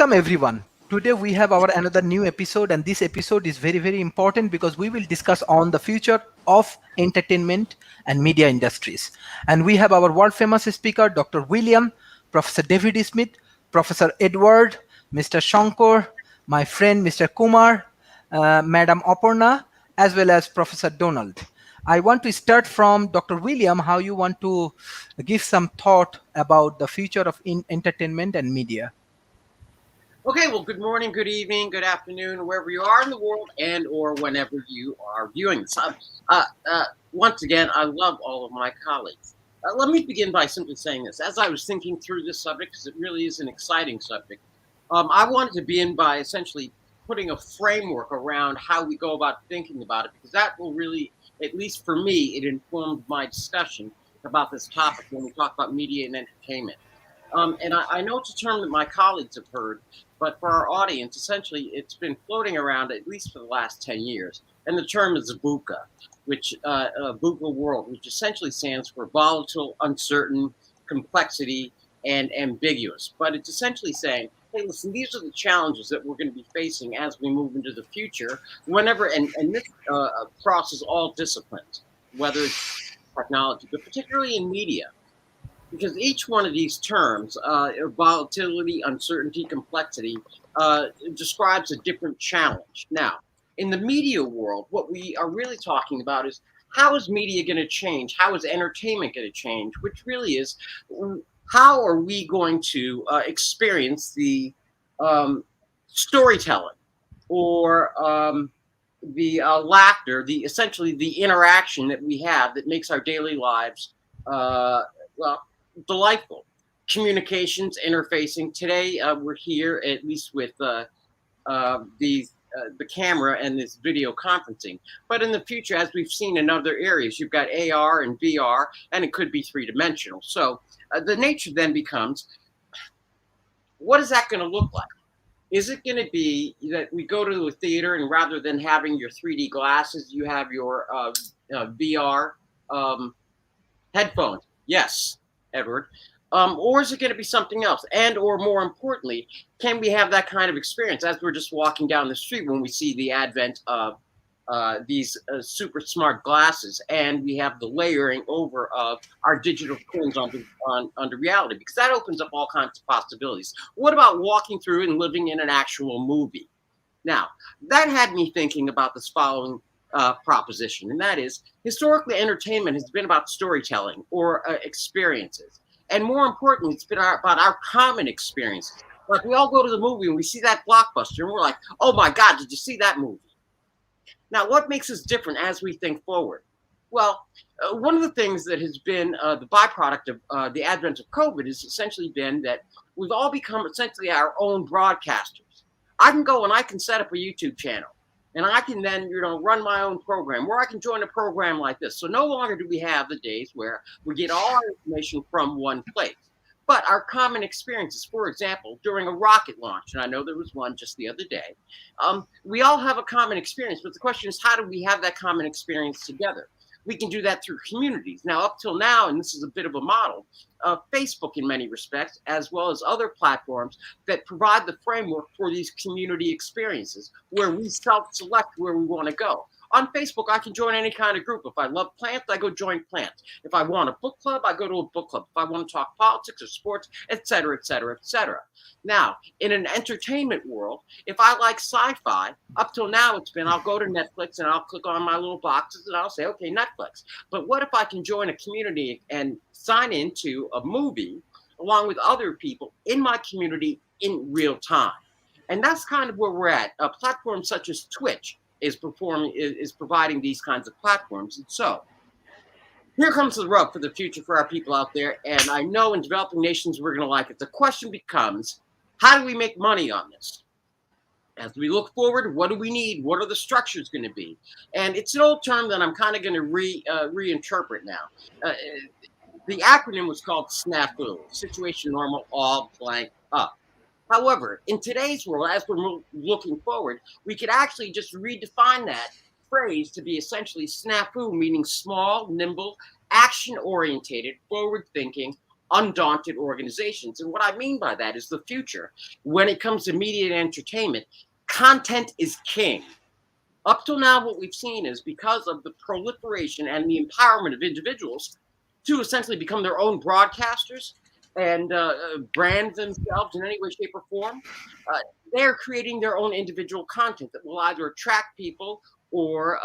Welcome everyone. Today we have our another new episode, and this episode is very very important because we will discuss on the future of entertainment and media industries. And we have our world famous speaker Dr. William, Professor David Smith, Professor Edward, Mr. Shankar, my friend Mr. Kumar, Madam Aparna, as well as Professor Donald. I want to start from Dr. William, how you want to give some thought about the future of entertainment and media. Okay, well, good morning, good evening, good afternoon, wherever you are in the world and or whenever you are viewing this. Once again, I love all of my colleagues. Let me begin by simply saying this. As I was thinking through this subject, because it really is an exciting subject, I wanted to begin by essentially putting a framework around how we go about thinking about it, because that will really, at least for me, it informed my discussion about this topic when we talk about media and entertainment. And I know it's a term that my colleagues have heard, but for our audience, essentially, it's been floating around at least for the last 10 years. And the term is VUCA, which VUCA world, which essentially stands for volatile, uncertain, complexity, and ambiguous. But it's essentially saying, hey, listen, these are the challenges that we're going to be facing as we move into the future, whenever, and this crosses all disciplines, whether it's technology, but particularly in media. Because each one of these terms, volatility, uncertainty, complexity, describes a different challenge. Now, in the media world, what we are really talking about is how is media going to change? How is entertainment going to change? Which really is how are we going to experience the storytelling or the laughter, the essentially the interaction that we have that makes our daily lives well, delightful. Communications, interfacing. Today, we're here at least with the camera and this video conferencing. But in the future, as we've seen in other areas, you've got AR and VR, and it could be three-dimensional. So the nature then becomes, what is that going to look like? Is it going to be that we go to a theater and rather than having your 3D glasses, you have your VR headphones? Yes, Edward. Or is it going to be something else? And or more importantly, can we have that kind of experience as we're just walking down the street when we see the advent of these super smart glasses and we have the layering over of our digital twins onto reality? Because that opens up all kinds of possibilities. What about walking through and living in an actual movie? Now, that had me thinking about this following proposition, and that is historically entertainment has been about storytelling or experiences, and more importantly, it's been about our common experiences. Like we all go to the movie and we see that blockbuster, and we're like, "Oh my God, did you see that movie?" Now, what makes us different as we think forward? Well, one of the things that has been the byproduct of the advent of COVID has essentially been that we've all become essentially our own broadcasters. I can go and I can set up a YouTube channel. And I can then, run my own program, or I can join a program like this. So no longer do we have the days where we get all our information from one place. But our common experiences, for example, during a rocket launch, and I know there was one just the other day, we all have a common experience. But the question is, how do we have that common experience together? We can do that through communities. Now, up till now, and this is a bit of a model, Facebook in many respects, as well as other platforms that provide the framework for these community experiences where we self-select where we want to go. On Facebook, I can join any kind of group. If I love plants, I go join plants. If I want a book club, I go to a book club. If I want to talk politics or sports, et cetera, et cetera, et cetera. Now, in an entertainment world, if I like sci-fi, up till now it's been I'll go to Netflix and I'll click on my little boxes and I'll say, okay, Netflix. But what if I can join a community and sign into a movie along with other people in my community in real time? And that's kind of where we're at. Platforms such as Twitch is providing these kinds of platforms. And so here comes the rub for the future for our people out there. And I know in developing nations, we're going to like it. The question becomes, how do we make money on this? As we look forward, what do we need? What are the structures going to be? And it's an old term that I'm kind of going to reinterpret now. The acronym was called SNAFU, Situation Normal All Blank Up. However, in today's world, as we're looking forward, we could actually just redefine that phrase to be essentially snafu, meaning small, nimble, action-orientated, forward-thinking, undaunted organizations. And what I mean by that is the future. When it comes to media and entertainment, content is king. Up till now, what we've seen is because of the proliferation and the empowerment of individuals to essentially become their own broadcasters and brand themselves in any way, shape, or form, uh, they're creating their own individual content that will either attract people or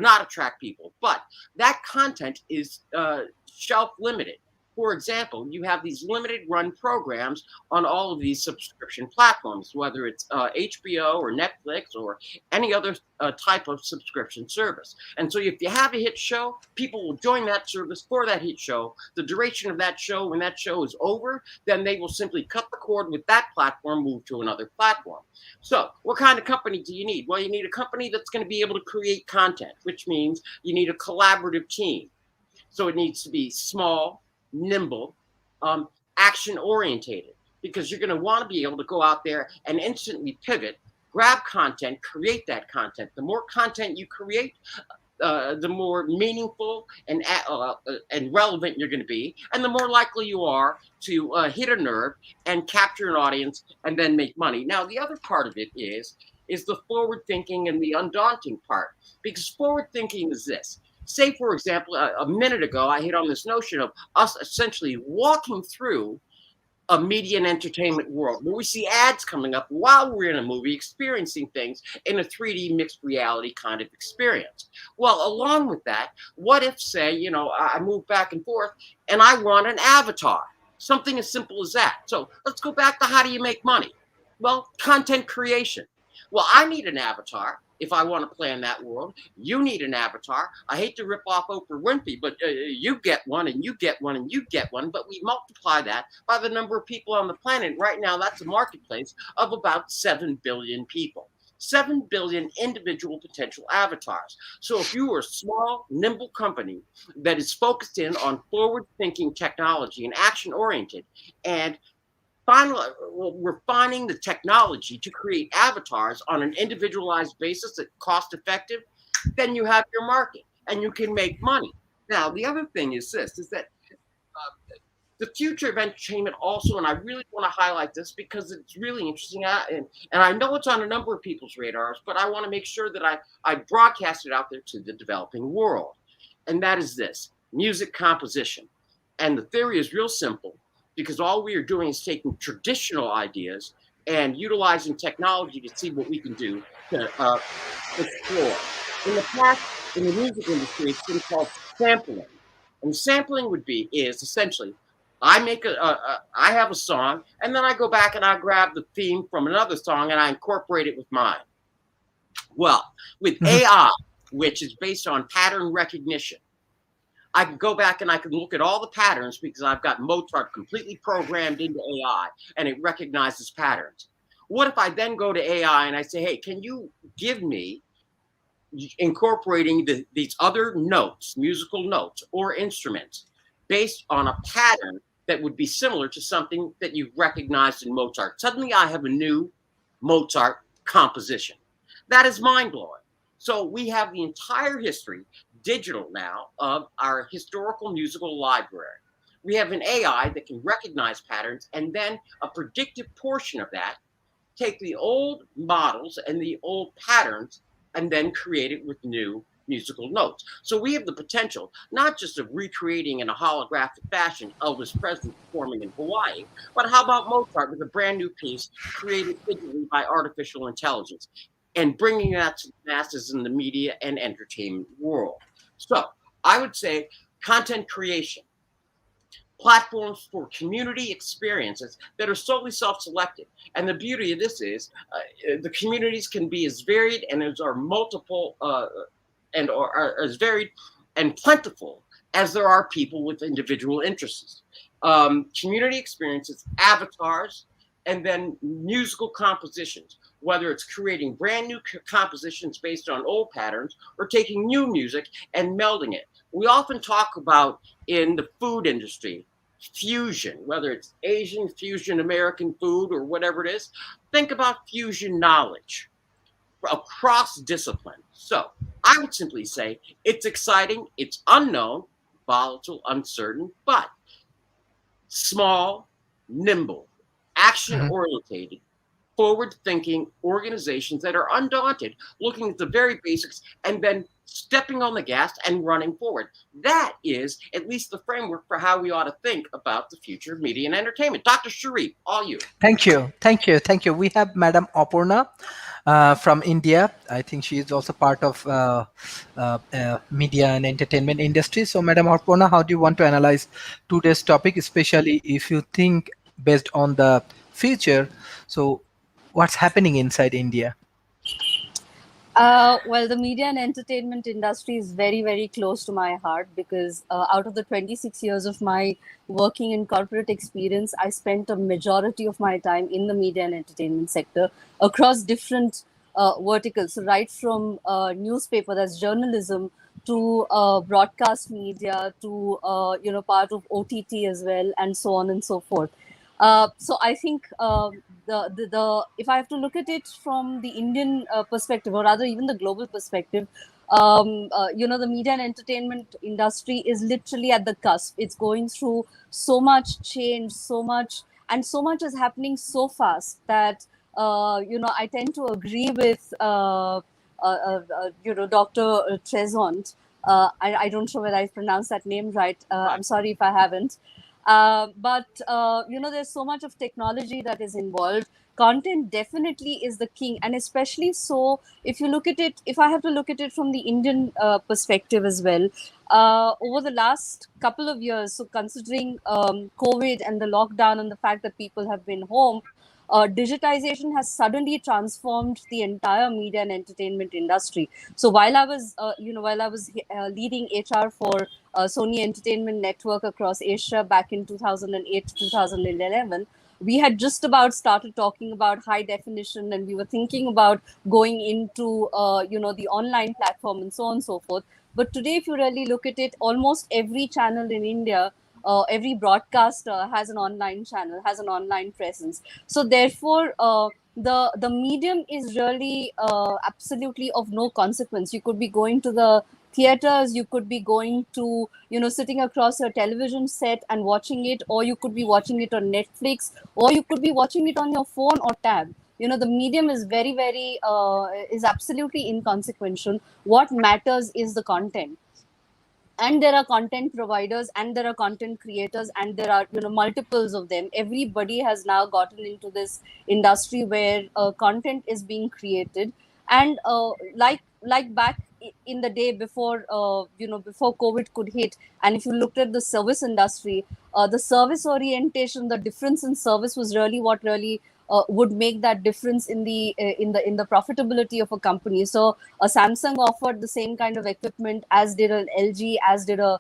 not attract people. But that content is shelf limited. For example, you have these limited run programs on all of these subscription platforms, whether it's HBO or Netflix or any other type of subscription service. And so if you have a hit show, people will join that service for that hit show. The duration of that show, when that show is over, then they will simply cut the cord with that platform, move to another platform. So what kind of company do you need? Well, you need a company that's going to be able to create content, which means you need a collaborative team. So it needs to be small, nimble, action orientated, because you're going to want to be able to go out there and instantly pivot, grab content, create that content. The more content you create, the more meaningful and relevant you're going to be, and the more likely you are to hit a nerve and capture an audience and then make money. Now, the other part of it is the forward thinking and the undaunting part, because forward thinking is this. Say, for example, a minute ago, I hit on this notion of us essentially walking through a media and entertainment world where we see ads coming up while we're in a movie, experiencing things in a 3D mixed reality kind of experience. Well, along with that, what if, say, I move back and forth and I want an avatar, something as simple as that. So let's go back to how do you make money? Well, content creation. Well, I need an avatar if I want to play in that world. You need an avatar. I hate to rip off Oprah Winfrey, but you get one and you get one and you get one. But we multiply that by the number of people on the planet. Right now, that's a marketplace of about 7 billion people. 7 billion individual potential avatars. So if you are a small, nimble company that is focused in on forward-thinking technology and action-oriented, and finally, refining the technology to create avatars on an individualized basis that's cost effective, then you have your market and you can make money. Now, the other thing is this, is that the future of entertainment also, and I really want to highlight this because it's really interesting, and I know it's on a number of people's radars, but I want to make sure that I broadcast it out there to the developing world. And that is this, music composition. And the theory is real simple, because all we are doing is taking traditional ideas and utilizing technology to see what we can do to explore. In the past, in the music industry, it's been called sampling. And sampling is essentially, I have a song, and then I go back and I grab the theme from another song and I incorporate it with mine. Well, with AI, which is based on pattern recognition, I can go back and I can look at all the patterns because I've got Mozart completely programmed into AI and it recognizes patterns. What if I then go to AI and I say, hey, can you give me incorporating these other notes, musical notes or instruments based on a pattern that would be similar to something that you've recognized in Mozart? Suddenly I have a new Mozart composition. That is mind-blowing. So we have the entire history digital now of our historical musical library. We have an AI that can recognize patterns and then a predictive portion of that, take the old models and the old patterns and then create it with new musical notes. So we have the potential not just of recreating in a holographic fashion Elvis Presley performing in Hawaii, but how about Mozart with a brand new piece created digitally by artificial intelligence and bringing that to the masses in the media and entertainment world. So I would say content creation, platforms for community experiences that are solely self-selected. And the beauty of this is the communities can be as varied and as are multiple and are as varied and plentiful as there are people with individual interests. Community experiences, avatars, and then musical compositions, whether it's creating brand new compositions based on old patterns or taking new music and melding it. We often talk about in the food industry, fusion, whether it's Asian fusion, American food, or whatever it is. Think about fusion knowledge across discipline. So I would simply say it's exciting, it's unknown, volatile, uncertain, but small, nimble, action orientated, forward thinking organizations that are undaunted, looking at the very basics and then stepping on the gas and running forward. That is at least the framework for how we ought to think about the future of media and entertainment. Dr. Sharif, all you. Thank you, thank you, thank you. We have Madam Aparna from India. I think she is also part of media and entertainment industry. So, Madam Aparna, how do you want to analyze today's topic, especially if you think based on the future? So, what's happening inside India? Well, the media and entertainment industry is very, very close to my heart because out of the 26 years of my working in corporate experience, I spent a majority of my time in the media and entertainment sector across different verticals. So, right from newspaper, that's journalism, to broadcast media, to part of OTT as well, and so on and so forth. So I think the if I have to look at it from the Indian perspective, or rather even the global perspective, the media and entertainment industry is literally at the cusp. It's going through so much change, so much is happening so fast that I tend to agree with Dr. Trezont. I don't know whether I pronounced that name right. I'm sorry if I haven't. But there's so much of technology that is involved. Content definitely is the king, and especially so if you look at it, if I have to look at it from the Indian perspective as well, over the last couple of years, so considering COVID and the lockdown and the fact that people have been home, digitization has suddenly transformed the entire media and entertainment industry. So while I was leading HR for Sony Entertainment Network across Asia back in 2008 to 2011, we had just about started talking about high definition, and we were thinking about going into the online platform and so on and so forth. But today, if you really look at it, almost every channel in India, every broadcaster has an online channel, has an online presence. So therefore, the medium is really absolutely of no consequence. You could be going to the theaters, you could be going to sitting across your television set and watching it, or you could be watching it on Netflix, or you could be watching it on your phone or tab. The medium is very, very is absolutely inconsequential. What matters is the content, and there are content providers, and there are content creators, and there are multiples of them. Everybody has now gotten into this industry where content is being created. And like back in the day before before COVID could hit, and if you looked at the service industry, the service orientation, the difference in service was really what really would make that difference in the profitability of a company. So a Samsung offered the same kind of equipment as did an LG, as did a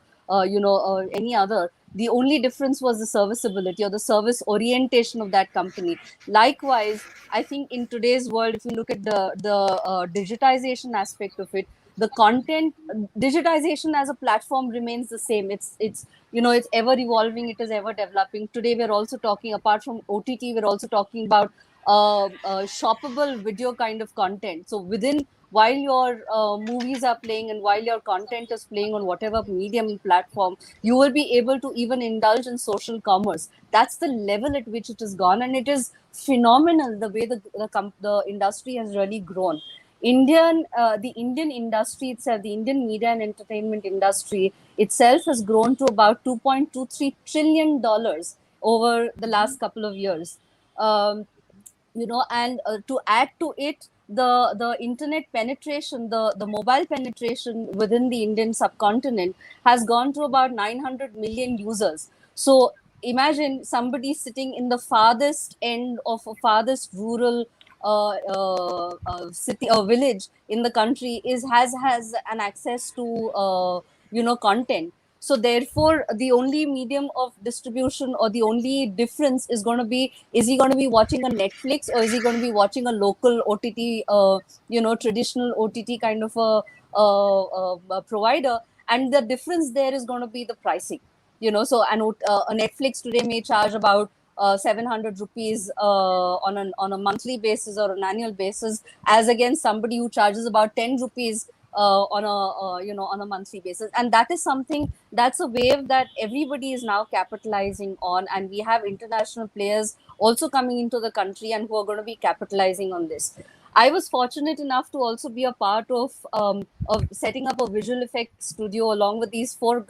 any other. The only difference was the serviceability or the service orientation of that company. Likewise, I think in today's world, if you look at the digitization aspect of it, the content digitization as a platform remains the same. It's ever evolving, it is ever developing. Today we're also talking, apart from OTT, we're also talking about shoppable video kind of content. So within, while your movies are playing and while your content is playing on whatever medium platform, you will be able to even indulge in social commerce. That's the level at which it has gone, and it is phenomenal the way the industry has really grown. The Indian industry itself, the Indian media and entertainment industry itself has grown to about $2.23 trillion over the last couple of years. And to add to it, the internet penetration, the mobile penetration within the Indian subcontinent has gone to about 900 million users. So imagine somebody sitting in the farthest end of a farthest rural city or village in the country has an access to content. So therefore, the only medium of distribution or the only difference is going to be, is he going to be watching a Netflix, or is he going to be watching a local OTT, traditional OTT kind of a provider? And the difference there is going to be the pricing. So a Netflix today may charge about 700 rupees on a monthly basis or an annual basis, as against somebody who charges about 10 rupees on a on a monthly basis, and that is something, that's a wave that everybody is now capitalizing on, and we have international players also coming into the country and who are going to be capitalizing on this. I was fortunate enough to also be a part of setting up a visual effects studio along with these four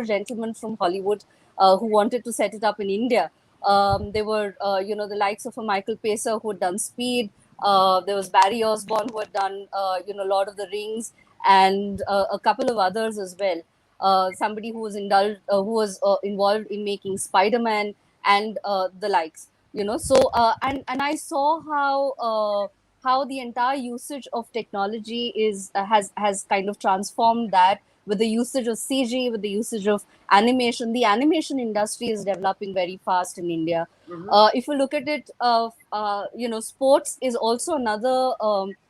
gentlemen from Hollywood who wanted to set it up in India. They were, the likes of a Michael Pacer who had done Speed. There was Barry Osborne who had done, Lord of the Rings, and a couple of others as well. Somebody who was involved in making Spider-Man and the likes. And I saw how the entire usage of technology has kind of transformed that, with the usage of CG, with the usage of animation. The animation industry is developing very fast in India. If you look at it, sports is also another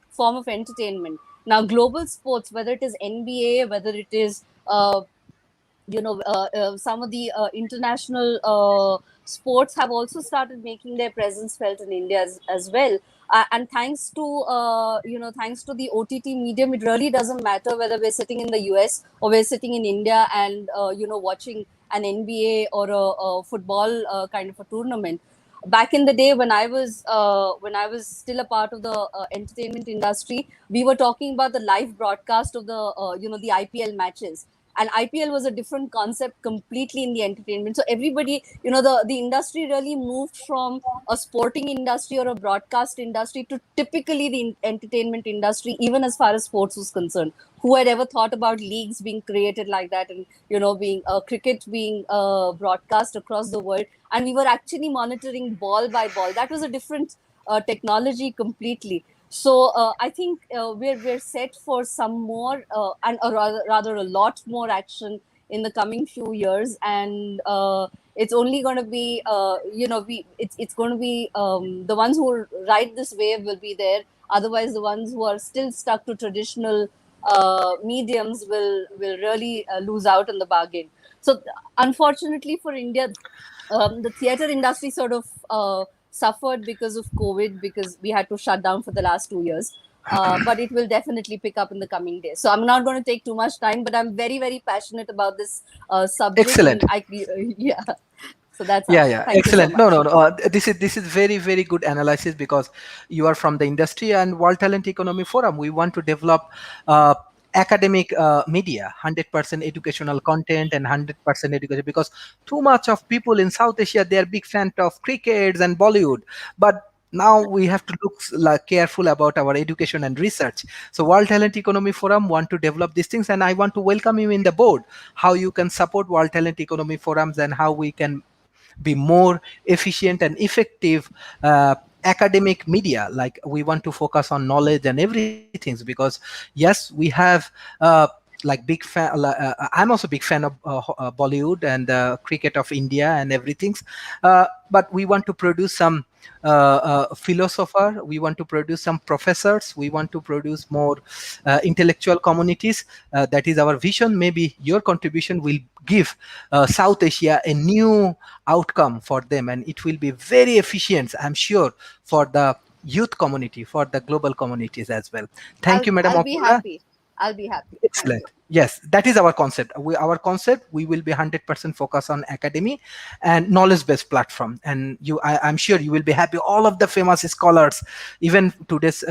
form of entertainment. Now, global sports, whether it is NBA, whether it is some of the international sports have also started making their presence felt in India as well. And thanks to the OTT medium, it really doesn't matter whether we're sitting in the US or we're sitting in India and watching an NBA or a football kind of a tournament. Back in the day, when I was still a part of the entertainment industry, we were talking about the live broadcast of the IPL matches, and IPL was a different concept completely in the entertainment. So everybody, the industry really moved from a sporting industry or a broadcast industry to typically the entertainment industry, even as far as sports was concerned. Who had ever thought about leagues being created like that, and being cricket being broadcast across the world, and we were actually monitoring ball by ball. That was a different technology completely. So I think we're set for some more, and or rather a lot more action in the coming few years, and it's only going to be, it's going to be, the ones who ride this wave will be there. Otherwise, the ones who are still stuck to traditional mediums will really lose out in the bargain. So unfortunately for India, the theater industry sort of suffered because of COVID, because we had to shut down for the last 2 years. But it will definitely pick up in the coming days. So I'm not going to take too much time, but I'm very, very passionate about this subject, and Excellent. yeah. So that's how. Yeah, Thank you so excellent. No, much. no, no. This is very, very good analysis, because you are from the industry, and World Talent Economy Forum, we want to develop uh, academic media, 100% educational content and 100% education, because too much of people in South Asia, they are big fan of crickets and Bollywood, but now we have to look like careful about our education and research. So World Talent Economy Forum want to develop these things, and I want to welcome you in the board, how you can support World Talent Economy Forums, and how we can be more efficient and effective academic media. Like, we want to focus on knowledge and everything, because yes, we have like big fan, I'm also big fan of Bollywood and cricket of India and everything, but we want to produce some philosopher, we want to produce some professors, we want to produce more intellectual communities. That is our vision. Maybe your contribution will give South Asia a new outcome for them, and it will be very efficient, I'm sure, for the youth community, for the global communities as well. Thank I'll you, Madam I'll be Apoorna. happy. I'll be happy. Thank you. Excellent. Yes, that is our concept. Our concept, we will be 100% focused on academy and knowledge-based platform. And I'm sure you will be happy. All of the famous scholars, even today's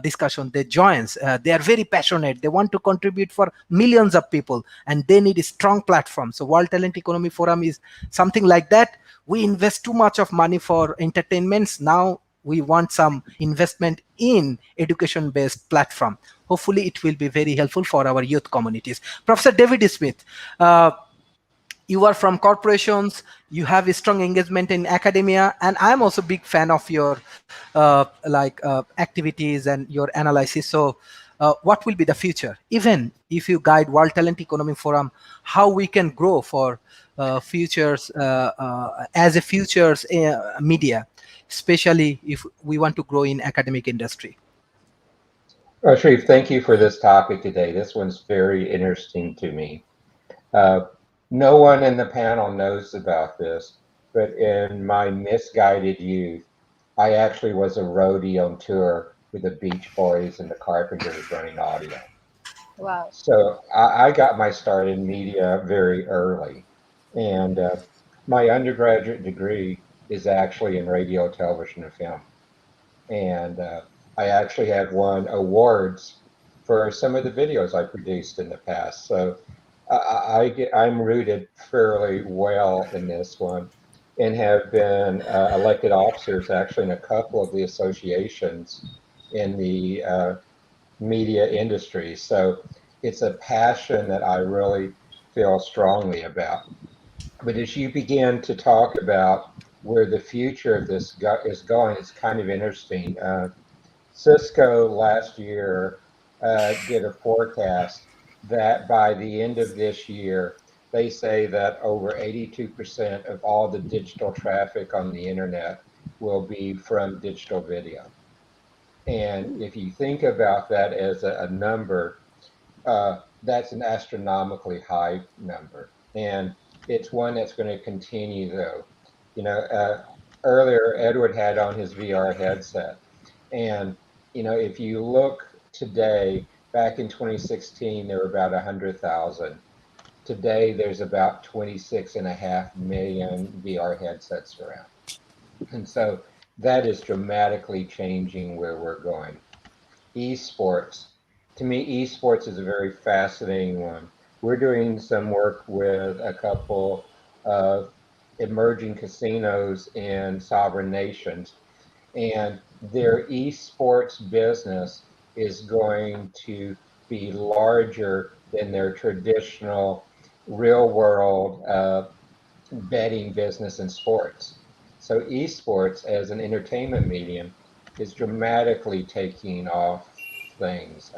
discussion, they joins. They are very passionate. They want to contribute for millions of people, and they need a strong platform. So World Talent Economy Forum is something like that. We invest too much of money for entertainments. Now we want some investment in education-based platform. Hopefully it will be very helpful for our youth communities. Professor David Smith, you are from corporations, you have a strong engagement in academia, and I'm also big fan of your activities and your analysis. So what will be the future, even if you guide World Talent Economy Forum, how we can grow for futures, as a futures media, especially if we want to grow in academic industry? Sharif, thank you for this topic today. This one's very interesting to me. Uh, no one in the panel knows about this, but in my misguided youth, I actually was a roadie on tour with the Beach Boys and the Carpenters running audio. Wow. So I got my start in media very early. And my undergraduate degree is actually in radio, television, and film. And I actually have won awards for some of the videos I produced in the past. So I'm rooted fairly well in this one, and have been elected officers actually in a couple of the associations in the media industry. So it's a passion that I really feel strongly about. But as you begin to talk about where the future of this is going, it's kind of interesting. Cisco last year did a forecast that by the end of this year, they say that over 82% of all the digital traffic on the internet will be from digital video. And if you think about that as a number, that's an astronomically high number. And it's one that's going to continue, though. You know, earlier Edward had on his VR headset. And, if you look today, back in 2016, there were about 100,000. Today, there's about 26.5 million VR headsets around. And so that is dramatically changing where we're going. Esports. To me, esports is a very fascinating one. We're doing some work with a couple of emerging casinos in sovereign nations, and their esports business is going to be larger than their traditional real world betting business in sports. So esports as an entertainment medium is dramatically taking off things.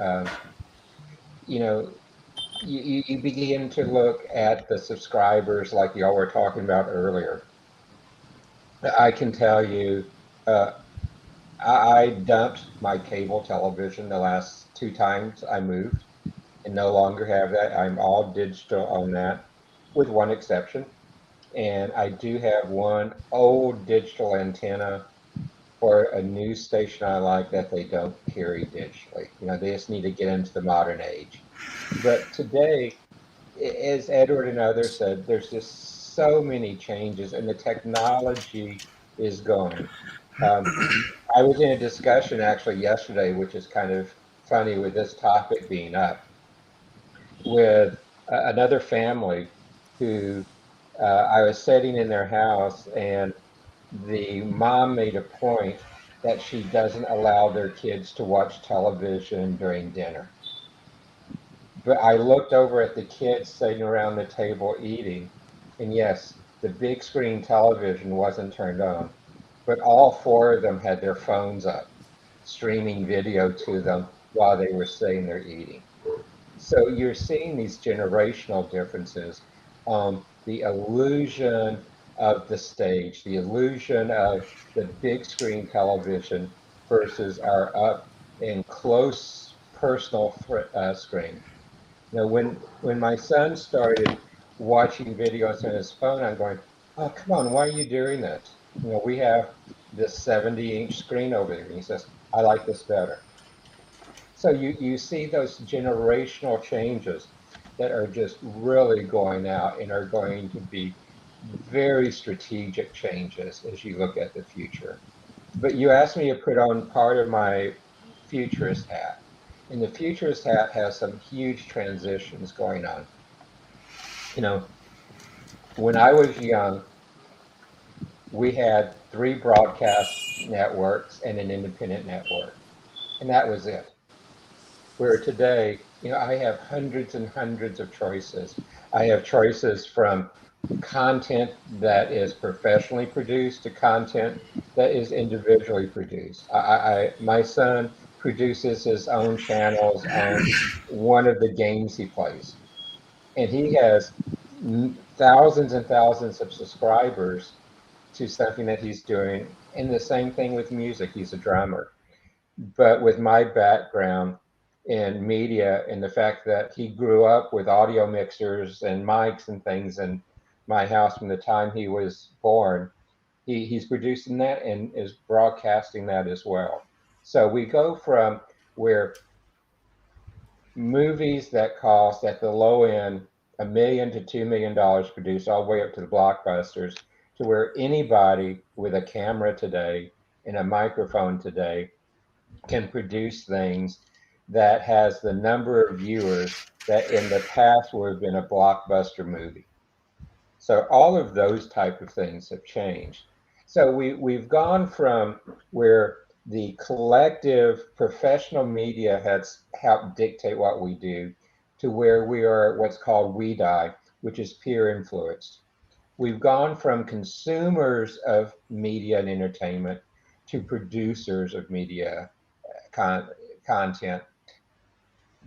You know, you begin to look at the subscribers like y'all were talking about earlier. I can tell you, uh, I dumped my cable television the last two times I moved and no longer have that. I'm all digital on that, with one exception. And I do have one old digital antenna for a news station I like that they don't carry digitally. They just need to get into the modern age. But today, as Edward and others said, there's just so many changes, and the technology is going. Um, I was in a discussion actually yesterday, which is kind of funny with this topic being up, with another family who I was sitting in their house, and the mom made a point that she doesn't allow their kids to watch television during dinner. But I looked over at the kids sitting around the table eating, and yes, the big screen television wasn't turned on, but all four of them had their phones up, streaming video to them while they were sitting there eating. So you're seeing these generational differences. The illusion of the stage, the illusion of the big screen television versus our up and close personal screen. When my son started watching videos on his phone, I'm going, "Oh, come on, why are you doing this? We have this 70-inch screen over there." And he says, "I like this better." So you see those generational changes that are just really going out and are going to be very strategic changes as you look at the future. But you asked me to put on part of my futurist hat. And the futurist hat has some huge transitions going on. You know, when I was young, we had three broadcast networks and an independent network, and that was it. Where today, I have hundreds and hundreds of choices. I have choices from content that is professionally produced to content that is individually produced. My son produces his own channels on one of the games he plays, and he has thousands and thousands of subscribers to something that he's doing. And the same thing with music. He's a drummer. But with my background in media and the fact that he grew up with audio mixers and mics and things in my house from the time he was born, he's producing that and is broadcasting that as well. So we go from where movies that cost at the low end $1 million to $2 million produced, all the way up to the blockbusters, to where anybody with a camera today and a microphone today can produce things that has the number of viewers that in the past would have been a blockbuster movie. So all of those type of things have changed. So we've gone from where the collective professional media has helped dictate what we do to where we are what's called we die, which is peer influenced. We've gone from consumers of media and entertainment to producers of media content.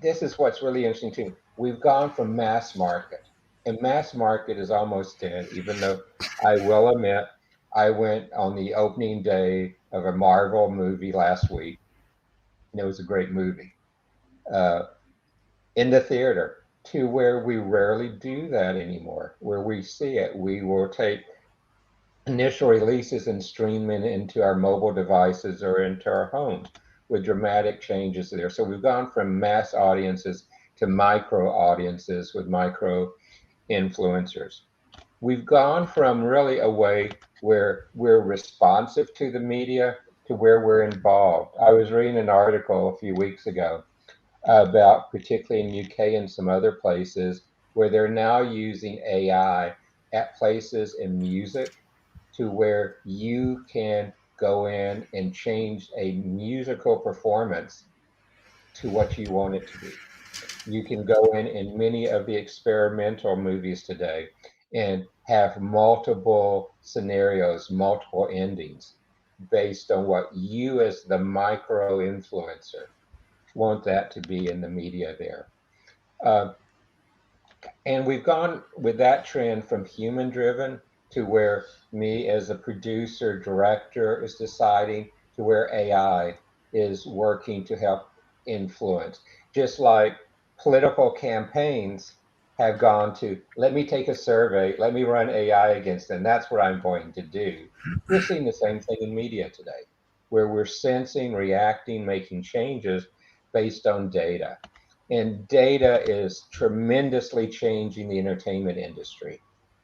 This is what's really interesting too. We've gone from mass market, and mass market is almost dead, even though I will admit I went on the opening day of a Marvel movie last week, and it was a great movie uh, in the theater, to where we rarely do that anymore. Where we see it, we will take initial releases and stream it into our mobile devices or into our homes with dramatic changes there. So we've gone from mass audiences to micro audiences with micro influencers. We've gone from really a way where we're responsive to the media to where we're involved. I was reading an article a few weeks ago about, particularly in UK and some other places, where they're now using AI at places in music to where you can go in and change a musical performance to what you want it to be. You can go in many of the experimental movies today and have multiple scenarios, multiple endings based on what you as the micro influencer want that to be in the media there. Uh, and we've gone with that trend from human driven to where me as a producer, director is deciding to where AI is working to help influence. Just like political campaigns have gone to, let me take a survey, let me run AI against them. That's what I'm going to do. We're seeing the same thing in media today, where we're sensing, reacting, making changes based on data. And data is tremendously changing the entertainment industry.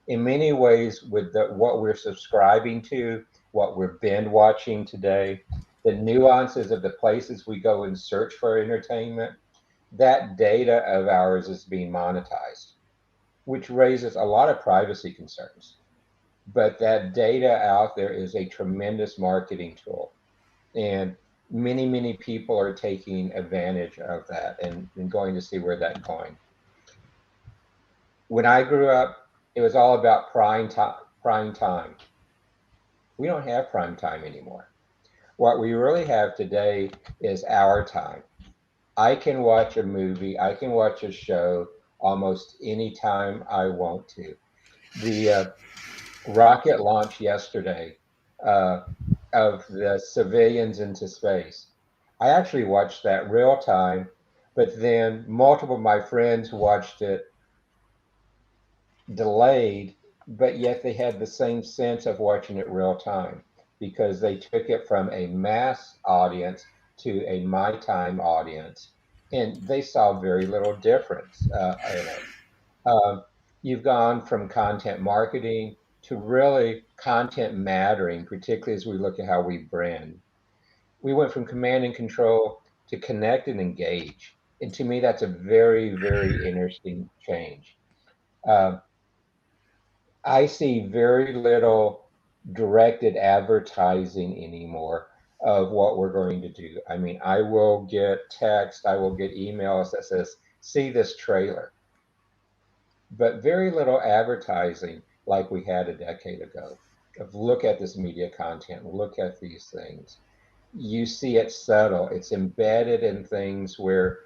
In many ways, with what we're subscribing to, what we're binge watching today, the nuances of the places we go and search for entertainment, that data of ours is being monetized, which raises a lot of privacy concerns. But that data out there is a tremendous marketing tool. And many people are taking advantage of that and going to see where that's going. When I grew up, it was all about prime time. Prime time. We don't have prime time anymore. What we really have today is our time. I can watch a movie, I can watch a show almost any time I want to. The rocket launch yesterday uh, of the civilians into space. I actually watched that real time, but then multiple of my friends watched it delayed, but yet they had the same sense of watching it real time because they took it from a mass audience to a my time audience, and they saw very little difference in it. You've gone from content marketing to really content mattering, particularly as we look at how we brand. We went from command and control to connect and engage. And to me, that's a very interesting change. Uh, I see very little directed advertising anymore of what we're going to do. I mean, I will get text, I will get emails that says, see this trailer, but very little advertising like we had a decade ago of look at this media content, look at these things. You see it subtle, it's embedded in things where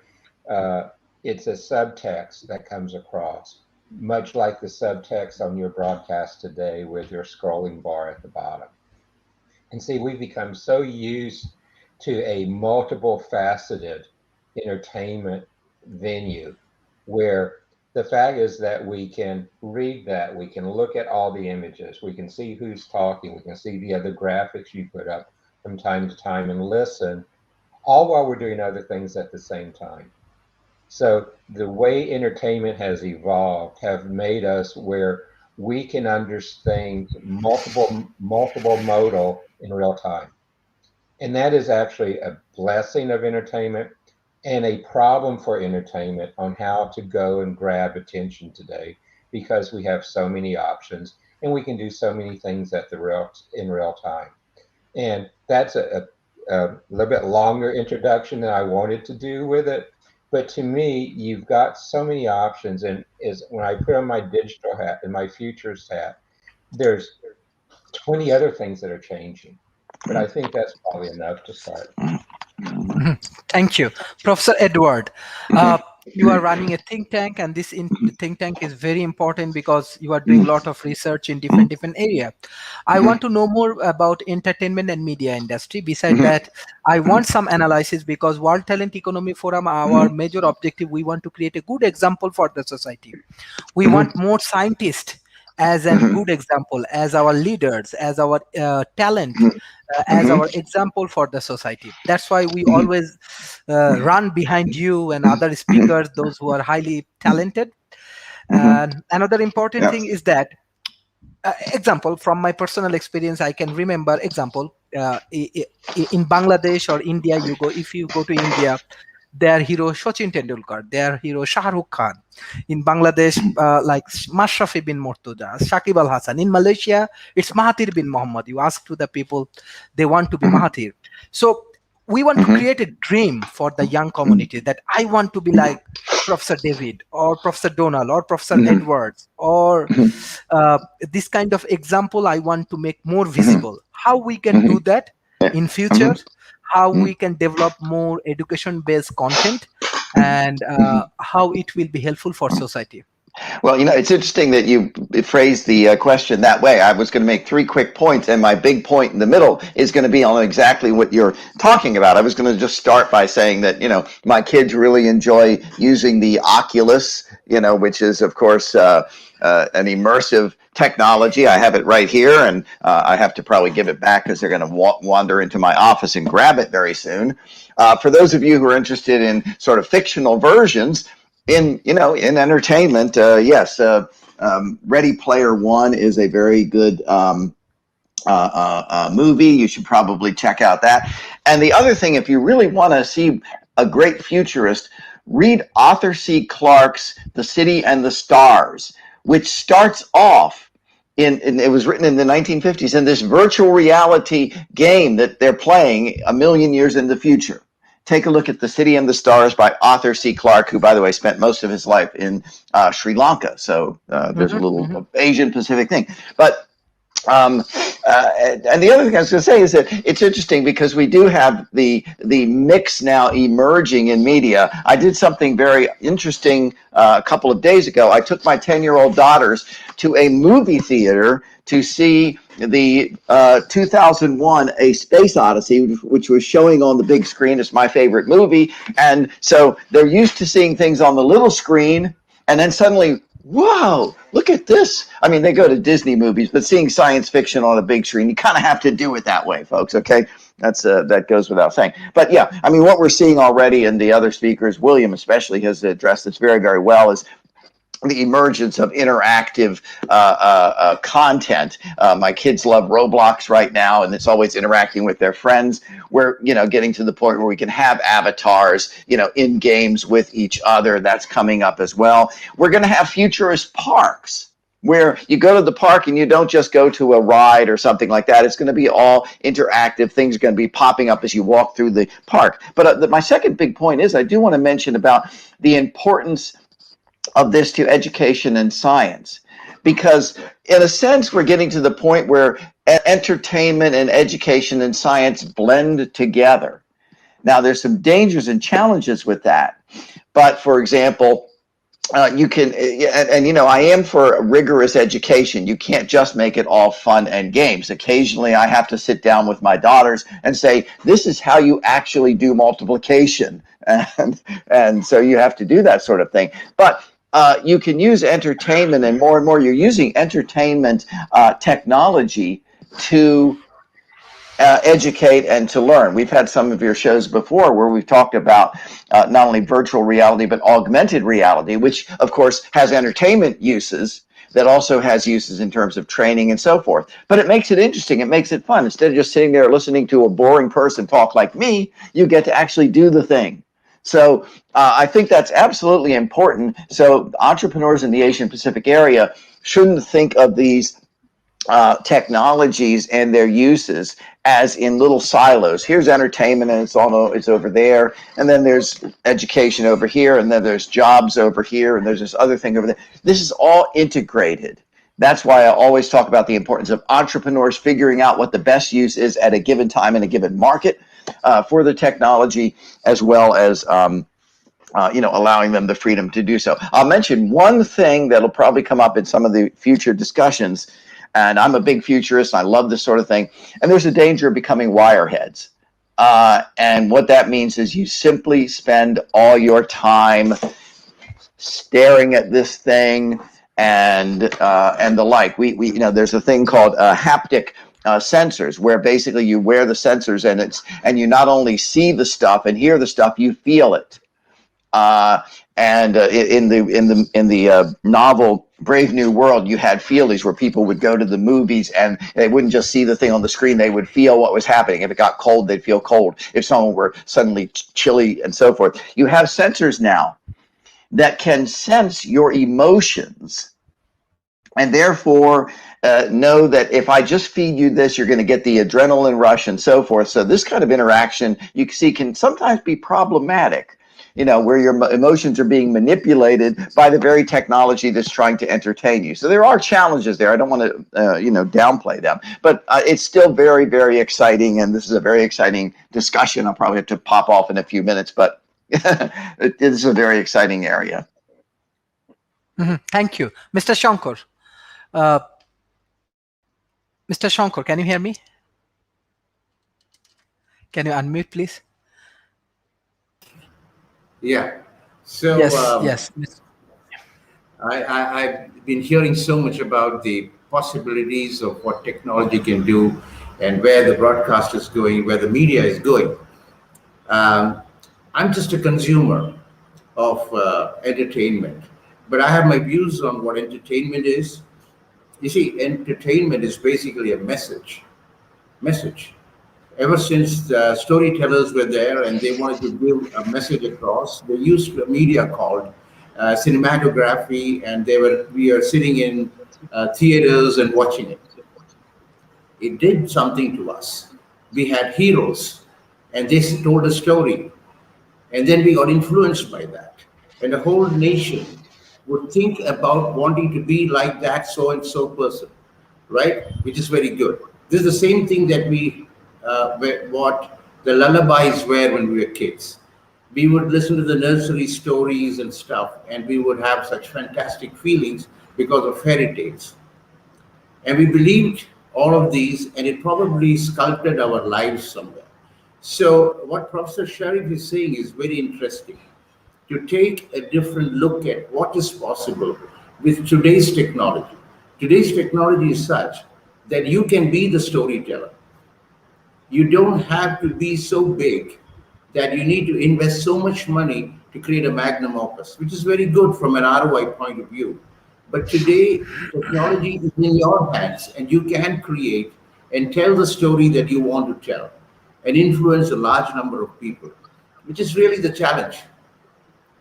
uh, it's a subtext that comes across, much like the subtext on your broadcast today with your scrolling bar at the bottom. And see, we've become so used to a multiple faceted entertainment venue where the fact is that we can read that, we can look at all the images, we can see who's talking, we can see the other graphics you put up from time to time and listen, all while we're doing other things at the same time. So the way entertainment has evolved have made us where we can understand multiple modal in real time. And that is actually a blessing of entertainment and a problem for entertainment on how to go and grab attention today because we have so many options and we can do so many things in real time. And that's a little bit longer introduction than I wanted to do with it. But to me, you've got so many options. And is when I put on my digital hat and my futures hat, there's 20 other things that are changing. But I think that's probably enough to start. Thank you, Professor Edward. You are running a think tank, and this think tank is very important because you are doing a lot of research in different area. I want to know more about entertainment and media industry. Beside that, I want some analysis because World Talent Economy Forum, our major objective, we want to create a good example for the society. We want more scientists as a good example, as our leaders, as our talent, as our example for the society. That's why we always run behind you and other speakers, those who are highly talented. And another important thing is that example from my personal experience, I can remember example in Bangladesh or India. If you go to India, their hero Sachin Tendulkar, their hero Shah Rukh Khan. In Bangladesh, like Mashrafi bin Mortuja, Shakib Al Hasan. In Malaysia, it's Mahathir bin Mohamad. You ask to the people, they want to be Mahathir. So we want to create a dream for the young community that I want to be like Professor David or Professor Donald or Professor Edwards or this kind of example I want to make more visible. How we can do that in future, how we can develop more education-based content, and how it will be helpful for society. Well, it's interesting that you phrased the question that way. I was going to make 3 quick points, and my big point in the middle is going to be on exactly what you're talking about. I was going to just start by saying that, my kids really enjoy using the Oculus, which is, of course, an immersive technology. I have it right here, and I have to probably give it back because they're going to wander into my office and grab it very soon. For those of you who are interested in sort of fictional versions, in entertainment, yes, Ready Player One is a very good movie. You should probably check out that. And the other thing, if you really want to see a great futurist, read Arthur C. Clarke's The City and the Stars, which starts off it was written in the 1950s in this virtual reality game that they're playing a million years in the future. Take a look at The City and the Stars by Arthur C. Clarke, who, by the way, spent most of his life in Sri Lanka. So there's a little Asian Pacific thing. But and the other thing I was going to say is that it's interesting because we do have the mix now emerging in media. I did something very interesting a couple of days ago. I took my 10-year-old daughters to a movie theater to see the 2001 A Space Odyssey, which was showing on the big screen. It's my favorite movie. And so they're used to seeing things on the little screen, and then suddenly, whoa, look at this. I mean, they go to Disney movies, but seeing science fiction on a big screen, you kind of have to do it that way, folks, okay? That goes without saying. But yeah, I mean, what we're seeing already, and the other speakers, William especially, has addressed this very, very well, is the emergence of interactive content. My kids love Roblox right now, and it's always interacting with their friends. We're, getting to the point where we can have avatars, in games with each other. That's coming up as well. We're going to have futurist parks where you go to the park and you don't just go to a ride or something like that. It's going to be all interactive. Things are going to be popping up as you walk through the park. But my second big point is I do want to mention about the importance of this to education and science, because in a sense we're getting to the point where entertainment and education and science blend together. Now there's some dangers and challenges with that, but for example, you can, and I am for rigorous education. You can't just make it all fun and games. Occasionally I have to sit down with my daughters and say, this is how you actually do multiplication, and so you have to do that sort of thing. But you can use entertainment, and more you're using entertainment technology to educate and to learn. We've had some of your shows before where we've talked about not only virtual reality, but augmented reality, which of course has entertainment uses that also has uses in terms of training and so forth. But it makes it interesting. It makes it fun. Instead of just sitting there listening to a boring person talk like me, you get to actually do the thing. So I think that's absolutely important. So entrepreneurs in the Asian Pacific area shouldn't think of these technologies and their uses as in little silos. Here's entertainment and it's over there, and then there's education over here, and then there's jobs over here, and there's this other thing over there. This is all integrated. That's why I always talk about the importance of entrepreneurs figuring out what the best use is at a given time in a given market for the technology, as well as allowing them the freedom to do so. I'll mention one thing that'll probably come up in some of the future discussions. And I'm a big futurist. I love this sort of thing. And there's a danger of becoming wireheads. And what that means is you simply spend all your time staring at this thing and the like. We there's a thing called haptic sensors, where basically you wear the sensors and you not only see the stuff and hear the stuff, you feel it. And in the novel Brave New World, you had feelies where people would go to the movies and they wouldn't just see the thing on the screen; they would feel what was happening. If it got cold, they'd feel cold. If someone were suddenly chilly, and so forth. You have sensors now that can sense your emotions, and therefore know that if I just feed you this, you're going to get the adrenaline rush and so forth. So this kind of interaction, you see, can sometimes be problematic, where your emotions are being manipulated by the very technology that's trying to entertain you. So there are challenges there. I don't want to, downplay them, but it's still very, very exciting. And this is a very exciting discussion. I'll probably have to pop off in a few minutes, but it is a very exciting area. Thank you. Mr. Shankar. Mr. Shankar, can you hear me? Can you unmute, please? Yeah. So yes. I've been hearing so much about the possibilities of what technology can do and where the broadcast is going, where the media is going. I'm just a consumer of entertainment, but I have my views on what entertainment is. You see, entertainment is basically a message. Ever since the storytellers were there and they wanted to give a message across, they used a media called cinematography, and we are sitting in theaters and watching it. It did something to us. We had heroes, and they told a story, and then we got influenced by that, and the whole nation would think about wanting to be like that so and so person, right? Which is very good. This is the same thing that what the lullabies were when we were kids. We would listen to the nursery stories and stuff, and we would have such fantastic feelings because of fairy tales. And we believed all of these, and it probably sculpted our lives somewhere. So what Professor Sharif is saying is very interesting, to take a different look at what is possible with today's technology. Today's technology is such that you can be the storyteller. You don't have to be so big that you need to invest so much money to create a magnum opus, which is very good from an ROI point of view. But today, technology is in your hands, and you can create and tell the story that you want to tell and influence a large number of people, which is really the challenge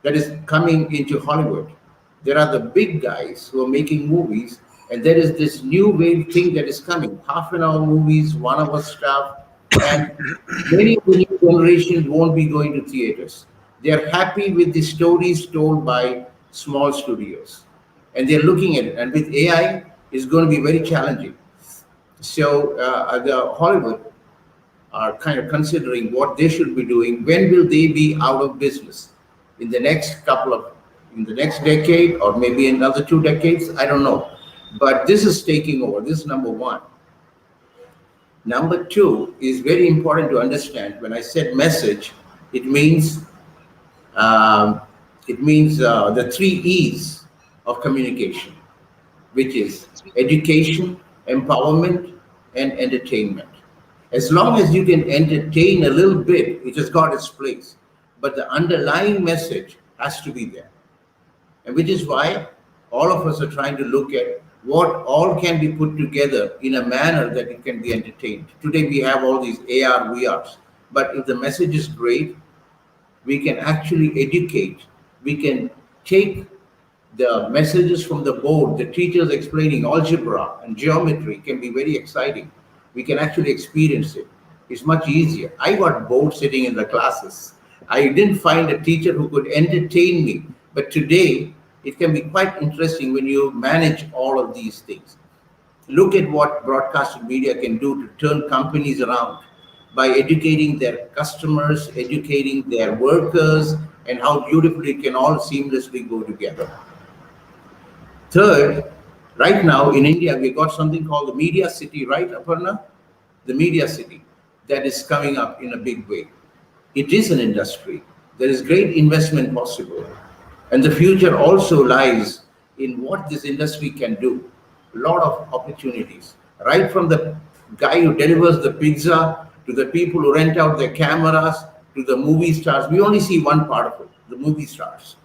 that is coming into Hollywood. There are the big guys who are making movies, and there is this new wave thing that is coming, half-an-hour movies, 1 hour stuff, and many of the new generation won't be going to theaters. They're happy with the stories told by small studios, and they're looking at it. And with AI, it's going to be very challenging. So the Hollywood are kind of considering what they should be doing. When will they be out of business? In the next decade, or maybe another 2 decades, I don't know. But this is taking over. This is number one. Number two is very important to understand. When I said message, it means the 3 E's of communication, which is education, empowerment, and entertainment. As long as you can entertain a little bit, it has got its place. But the underlying message has to be there. And which is why all of us are trying to look at what all can be put together in a manner that it can be entertained. Today we have all these AR, VRs. But if the message is great, we can actually educate. We can take the messages from the board, the teachers explaining algebra and geometry can be very exciting. We can actually experience it. It's much easier. I got bored sitting in the classes. I didn't find a teacher who could entertain me. But today, it can be quite interesting when you manage all of these things. Look at what broadcasted media can do to turn companies around by educating their customers, educating their workers, and how beautifully it can all seamlessly go together. Third, right now in India, we got something called the Media City, right, Aparna? The Media City that is coming up in a big way. It is an industry. There is great investment possible. And the future also lies in what this industry can do. A lot of opportunities, right from the guy who delivers the pizza to the people who rent out their cameras to the movie stars. We only see one part of it, the movie stars.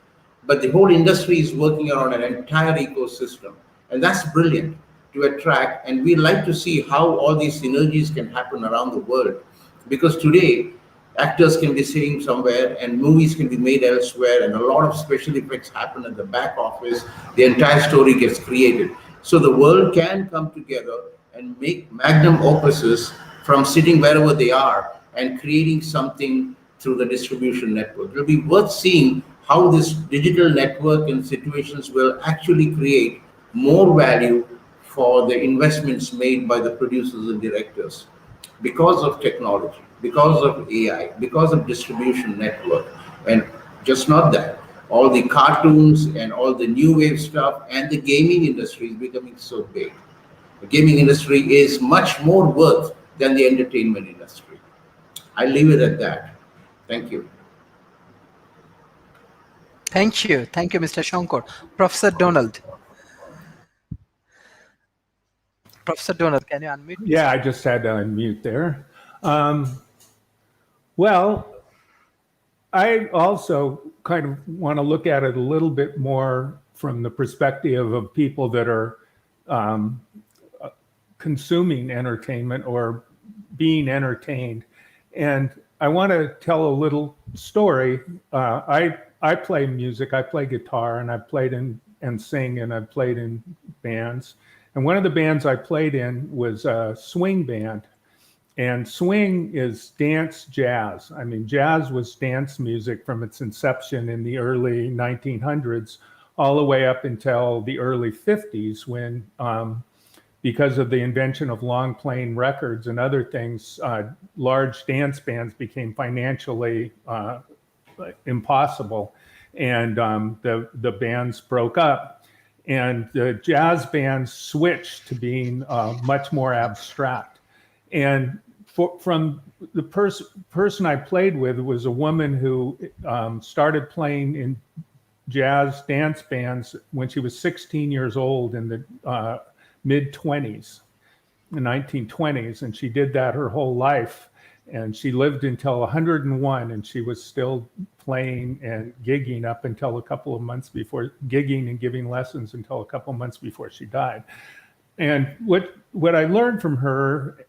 But the whole industry is working around an entire ecosystem. And that's brilliant to attract. And we like to see how all these synergies can happen around the world. Because today, actors can be sitting somewhere and movies can be made elsewhere, and a lot of special effects happen at the back office. The entire story gets created. So the world can come together and make magnum opuses from sitting wherever they are and creating something through the distribution network. It'll be worth seeing how this digital network and situations will actually create more value for the investments made by the producers and directors because of technology, because of AI, because of distribution network. And just not that, all the cartoons and all the new wave stuff and the gaming industry is becoming so big. The gaming industry is much more worth than the entertainment industry. I leave it at that. Thank you. Thank you. Thank you, Mr. Shankar. Professor Donald. Professor Donald, can you unmute? Yeah, I just had to unmute there. Well, I also kind of want to look at it a little bit more from the perspective of people that are consuming entertainment or being entertained. And I want to tell a little story. I play music, I play guitar, and I've played in and sing, and I've played in bands. And one of the bands I played in was a swing band. And swing is dance jazz. I mean, jazz was dance music from its inception in the early 1900s all the way up until the early 50s when, because of the invention of long playing records and other things, large dance bands became financially impossible. And the bands broke up. And the jazz bands switched to being much more abstract. And from the person I played with was a woman who started playing in jazz dance bands when she was 16 years old in the mid-20s, the 1920s. And she did that her whole life. And she lived until 101, and she was still playing and gigging up until a couple of months before, gigging and giving lessons until a couple of months before she died. And what I learned from her,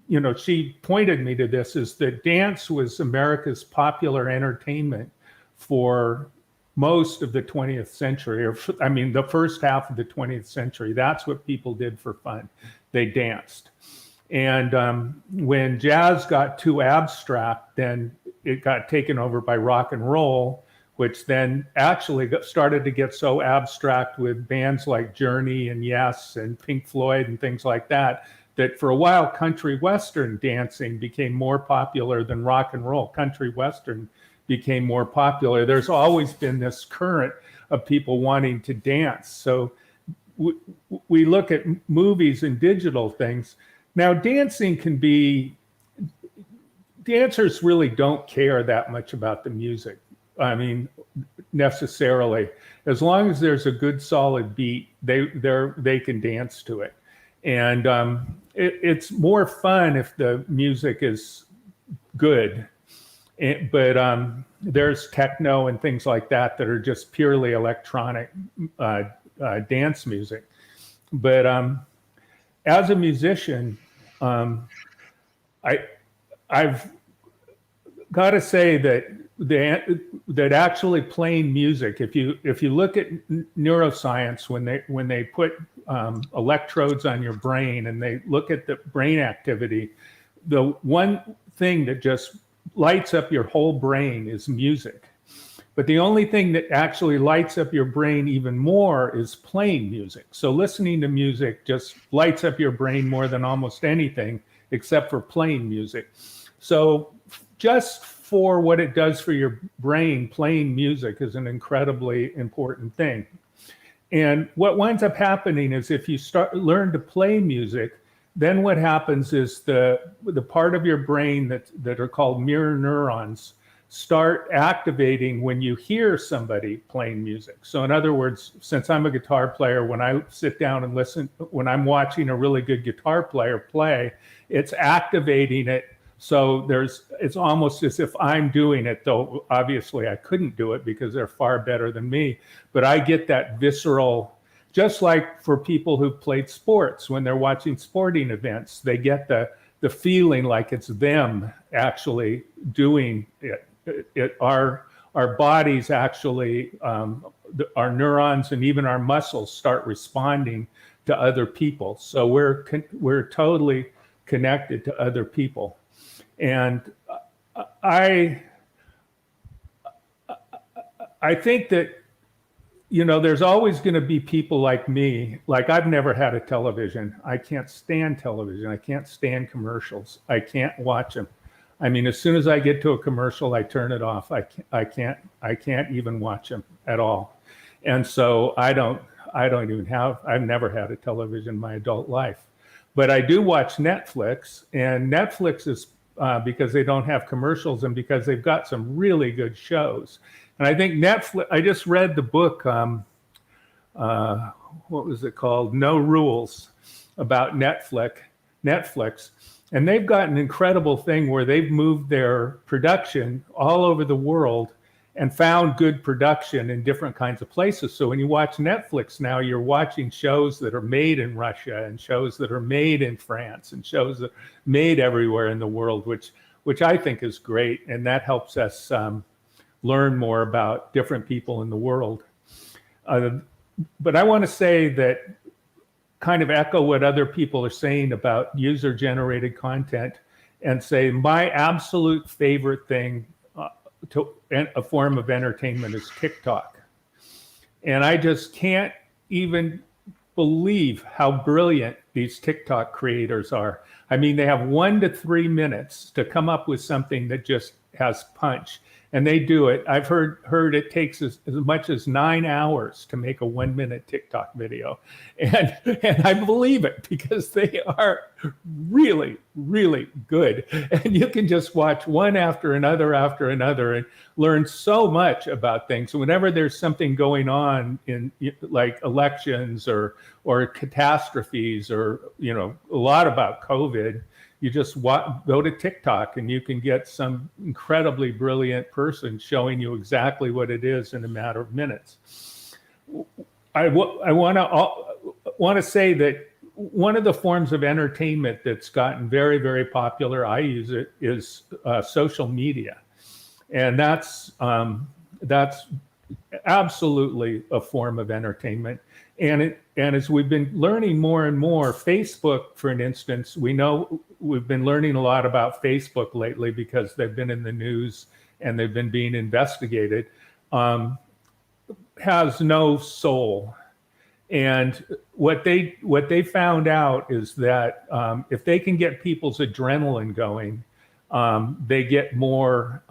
you know, she pointed me to this, is that dance was America's popular entertainment for most of the 20th century, or I mean, the first half of the 20th century. That's what people did for fun. They danced. And when jazz got too abstract, then it got taken over by rock and roll, which then actually started to get so abstract with bands like Journey and Yes and Pink Floyd and things like that, that for a while, country western dancing became more popular than rock and roll. Country western became more popular. There's always been this current of people wanting to dance. So we look at movies and digital things. Now, dancing can be, dancers really don't care that much about the music. I mean, necessarily. As long as there's a good solid beat, they can dance to it. And it's more fun if the music is good. But there's techno and things like that are just purely electronic dance music. But as a musician, I've got to say that actually playing music, if you look at neuroscience, when they put electrodes on your brain and they look at the brain activity, the one thing that just lights up your whole brain is music. But the only thing that actually lights up your brain even more is playing music. So listening to music just lights up your brain more than almost anything except for playing music. So just for what it does for your brain, playing music is an incredibly important thing. And what winds up happening is if you learn to play music, then what happens is the part of your brain that are called mirror neurons start activating when you hear somebody playing music. So in other words, since I'm a guitar player, when I sit down and listen, when I'm watching a really good guitar player play, it's activating it. So it's almost as if I'm doing it, though obviously I couldn't do it because they're far better than me. But I get that visceral, just like for people who've played sports, when they're watching sporting events, they get the feeling like it's them actually doing it. Our bodies actually, our neurons and even our muscles start responding to other people. So we're totally connected to other people. And I think that, there's always going to be people like me. Like, I've never had a television. I can't stand television. I can't stand commercials. I can't watch them. I mean, as soon as I get to a commercial, I turn it off. I can't even watch them at all. And so I've never had a television in my adult life. But I do watch Netflix, and Netflix is because they don't have commercials and because they've got some really good shows. And I think Netflix, I just read the book, what was it called? No Rules, about Netflix. And they've got an incredible thing where they've moved their production all over the world and found good production in different kinds of places. So when you watch Netflix now, you're watching shows that are made in Russia and shows that are made in France and shows that are made everywhere in the world, which I think is great. And that helps us learn more about different people in the world. But I want to say that, kind of echo what other people are saying about user-generated content, and say my absolute favorite thing a form of entertainment is TikTok. And I just can't even believe how brilliant these TikTok creators are. I mean, they have 1 to 3 minutes to come up with something that just has punch. And they do it. I've heard it takes as much as 9 hours to make a 1 minute TikTok video. And I believe it because they are really, really good. And you can just watch one after another and learn so much about things. So whenever there's something going on in like elections or catastrophes or, a lot about COVID, you just go to TikTok and you can get some incredibly brilliant person showing you exactly what it is in a matter of minutes. I want to say that one of the forms of entertainment that's gotten very, very popular, I use it, is social media. And that's absolutely a form of entertainment. And as we've been learning more and more, Facebook, for an instance, we know we've been learning a lot about Facebook lately because they've been in the news and they've been being investigated, has no soul. And what they found out is that if they can get people's adrenaline going, they get more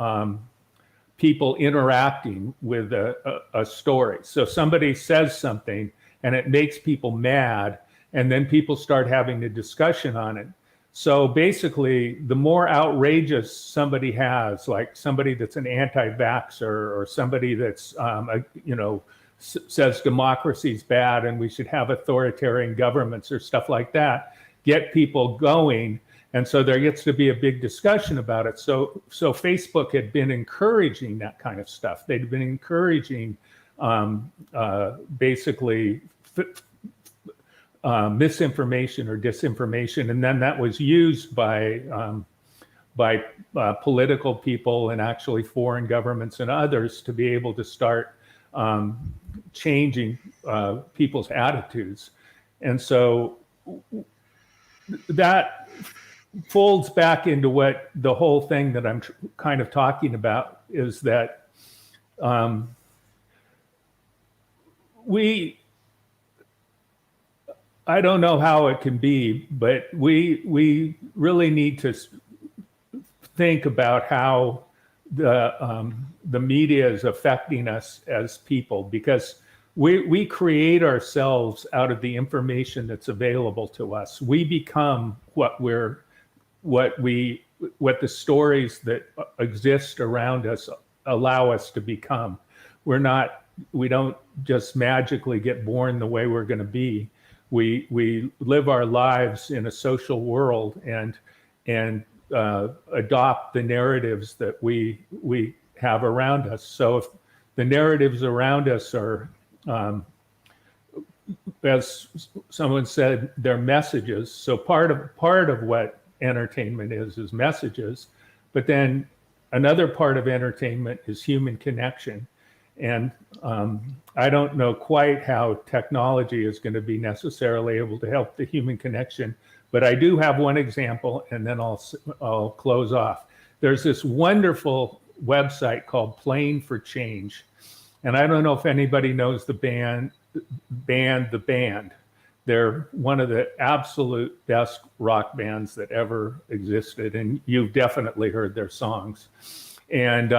people interacting with a story. So somebody says something and it makes people mad, and then people start having a discussion on it. So basically, the more outrageous somebody has, like somebody that's an anti-vaxxer or somebody that's, says democracy's bad and we should have authoritarian governments or stuff like that, get people going. And so there gets to be a big discussion about it. So Facebook had been encouraging that kind of stuff. They'd been encouraging basically misinformation or disinformation, and then that was used by political people and actually foreign governments and others to be able to start changing people's attitudes. And so that folds back into what the whole thing that I'm kind of talking about is that I don't know how it can be, but we really need to think about how the media is affecting us as people, because we create ourselves out of the information that's available to us. We become what the stories that exist around us allow us to become. We don't just magically get born the way we're going to be. We live our lives in a social world and adopt the narratives that we have around us. So if the narratives around us are, as someone said, they're messages. So part of what entertainment is messages, but then another part of entertainment is human connection. And I don't know quite how technology is going to be necessarily able to help the human connection, but I do have one example, and then I'll close off. There's this wonderful website called Playing for Change, and I don't know if anybody knows the band. The Band. They're one of the absolute best rock bands that ever existed, and you've definitely heard their songs. And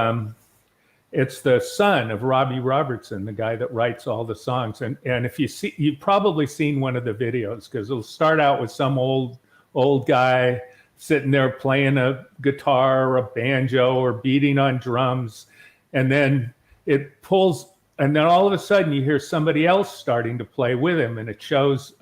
it's the son of Robbie Robertson, the guy that writes all the songs. And if you've probably seen one of the videos, because it'll start out with some old guy sitting there playing a guitar or a banjo or beating on drums. And then it pulls, and then all of a sudden you hear somebody else starting to play with him. And it shows,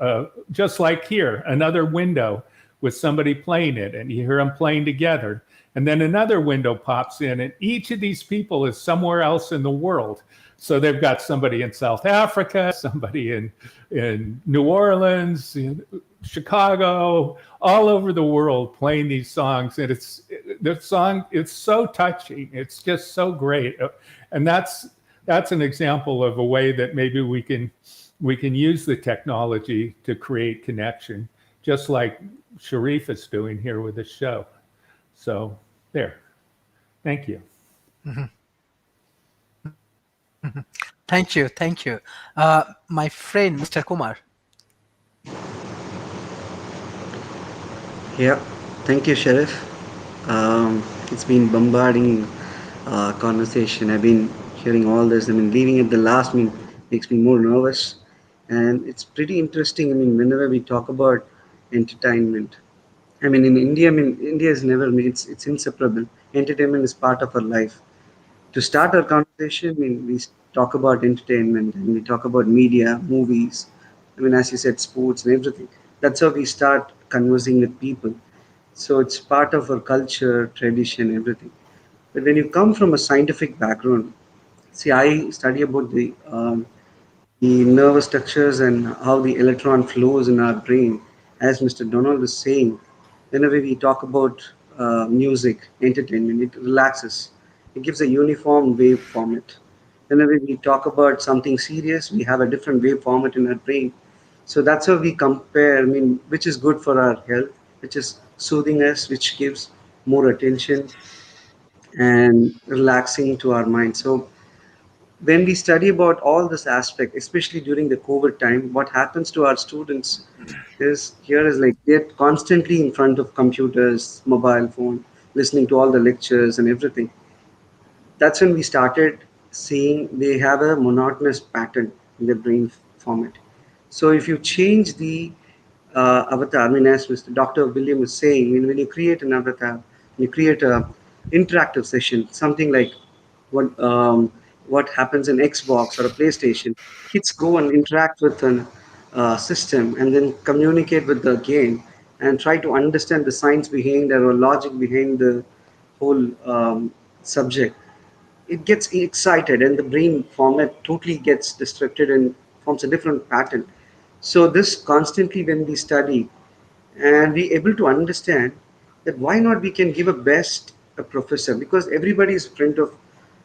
just like here, another window with somebody playing it, and you hear them playing together. And then another window pops in, and each of these people is somewhere else in the world. So they've got somebody in South Africa, somebody in New Orleans, in Chicago, all over the world playing these songs. And it's so touching. It's just so great. And that's an example of a way that maybe we can use the technology to create connection, just like Sharif is doing here with this show. So there. Thank you. Mm-hmm. Mm-hmm. Thank you. My friend, Mr. Kumar. Yeah, thank you, Sharif. It's been bombarding conversation. I've been hearing all this. I mean, leaving at the last makes me more nervous. And it's pretty interesting. I mean, whenever we talk about entertainment, I mean, in India, India is never, it's inseparable. Entertainment is part of our life. To start our conversation, we talk about entertainment and we talk about media, movies. I mean, as you said, sports and everything. That's how we start conversing with people. So it's part of our culture, tradition, everything. But when you come from a scientific background, see, I study about the nervous structures and how the electron flows in our brain. As Mr. Donald was saying, whenever we talk about music, entertainment, it relaxes. It gives a uniform wave format. Whenever we talk about something serious, we have a different wave format in our brain. So that's how we compare, which is good for our health, which is soothing us, which gives more attention and relaxing to our mind. So when we study about all this aspect, especially during the COVID time, what happens to our students is like they're constantly in front of computers, mobile phone, listening to all the lectures and everything. That's when we started seeing they have a monotonous pattern in their brain format. So if you change the avatar, as Mr. Dr. William was saying, when you create an avatar, you create a interactive session, something like what happens in Xbox or a PlayStation. Kids go and interact with an system and then communicate with the game. and try to understand the science behind or logic behind the whole subject, it gets excited and the brain format totally gets distracted and forms a different pattern. So this constantly when we study and we able to understand that why not we can give a best a professor, because everybody is in front of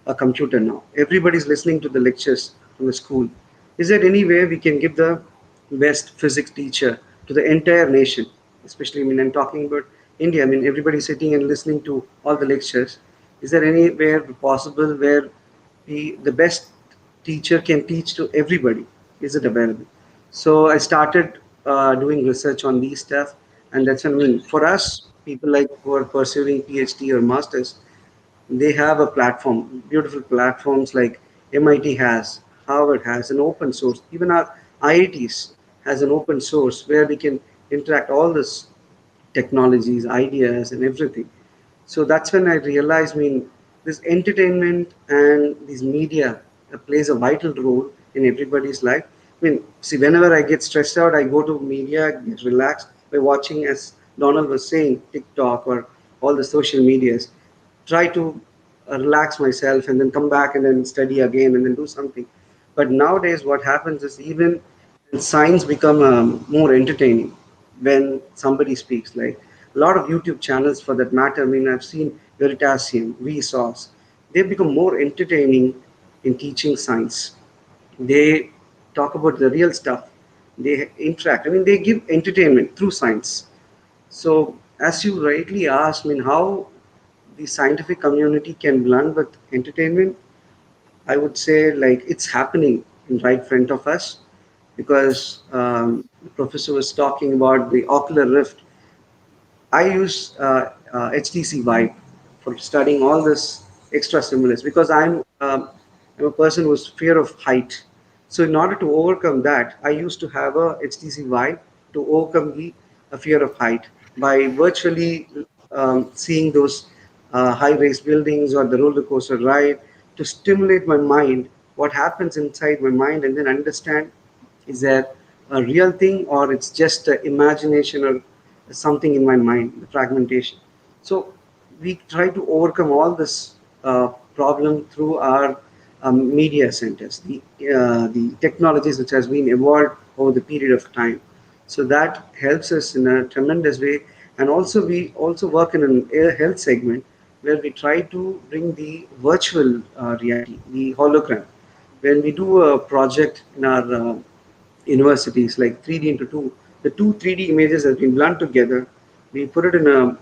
a computer now, everybody is listening to the lectures from the school. Is there any way we can give the best physics teacher to the entire nation, especially, I mean, I'm talking about India, I mean, everybody sitting and listening to all the lectures. Is there anywhere possible where the best teacher can teach to everybody? Is it available? So I started doing research on these stuff, and that's when, I mean, for us, people like who are pursuing PhD or masters, they have a platform, beautiful platforms like MIT has, Harvard has an open source, even our IITs has an open source where we can interact all this technologies, ideas, and everything. So that's when I realized, I mean, this entertainment and this media plays a vital role in everybody's life. I mean, see, whenever I get stressed out, I go to media, get relaxed by watching, as Donald was saying, TikTok or all the social medias. Try to relax myself and then come back and then study again and then do something. But nowadays, what happens is even science become more entertaining when somebody speaks. Like a lot of YouTube channels, for that matter. I mean, I've seen Veritasium, Vsauce. They've become more entertaining in teaching science. They talk about the real stuff. They interact. I mean, they give entertainment through science. So, as you rightly asked, I mean, how the scientific community can blend with entertainment, I would say like it's happening in right front of us, because the professor was talking about the ocular rift. I use HTC Vive for studying all this extra stimulus, because I'm a person who's fear of height. So in order to overcome that, I used to have a HTC Vive to overcome the fear of height by virtually seeing those high-rise buildings or the roller coaster ride to stimulate my mind, what happens inside my mind, and then understand, is that a real thing or it's just imagination or something in my mind, the fragmentation. So we try to overcome all this problem through our media centers, the technologies which has been evolved over the period of time. So that helps us in a tremendous way. And also we also work in an health segment where we try to bring the virtual reality, the hologram. When we do a project in our universities like 3D into 2, the two 3D images have been blended together. We put it in a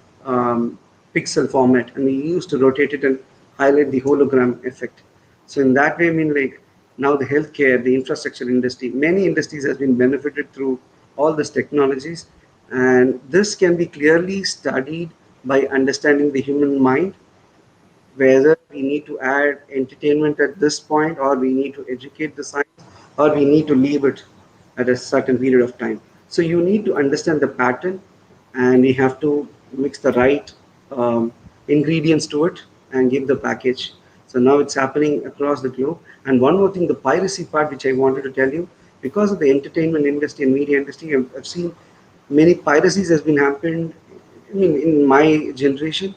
pixel format and we used to rotate it and highlight the hologram effect. So in that way, I mean, like now the healthcare, the infrastructure industry, many industries has been benefited through all these technologies, and this can be clearly studied by understanding the human mind, whether we need to add entertainment at this point or we need to educate the science or we need to leave it at a certain period of time. So you need to understand the pattern and we have to mix the right ingredients to it and give the package. So now it's happening across the globe. And one more thing, the piracy part, which I wanted to tell you, because of the entertainment industry and media industry, I've seen many piracies has been happened, I mean, in my generation.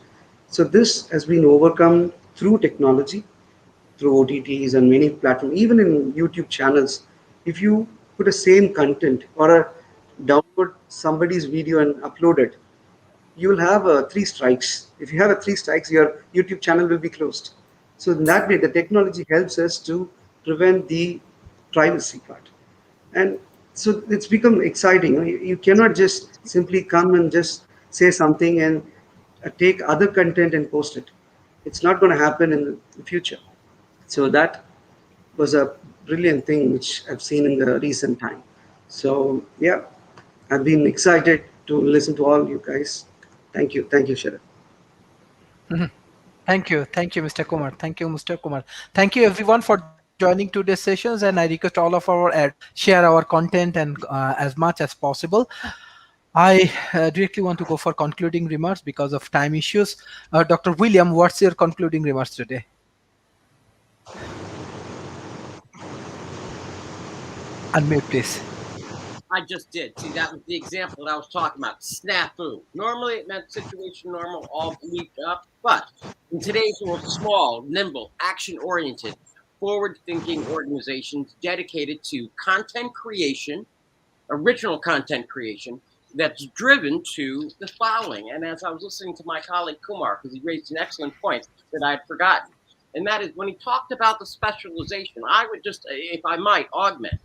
So this has been overcome through technology, through OTTs and many platforms, even in YouTube channels. If you put a same content or a download somebody's video and upload it, you will have three strikes. If you have a three strikes, your YouTube channel will be closed. So in that way, the technology helps us to prevent the privacy part. And so it's become exciting. You cannot just simply come and just say something and take other content and post it. It's not going to happen in the future. So that was a brilliant thing which I've seen in the recent time. So yeah, I've been excited to listen to all you guys. Thank you, Sharad. Thank you, Mr. Kumar. Thank you, Mr. Kumar. Thank you, everyone, for joining today's sessions. And I request all of our ad share our content and as much as possible. I directly want to go for concluding remarks because of time issues. Dr. William, what's your concluding remarks today? Unmute, please. I just did. See, that was the example that I was talking about. Snafu. Normally it meant situation normal, all bleeped up. But in today's world, small, nimble, action oriented, forward thinking organizations dedicated to content creation, original content creation, that's driven to the following. And as I was listening to my colleague Kumar, because he raised an excellent point that I'd forgotten, and that is when he talked about the specialization, I would just, if I might, augment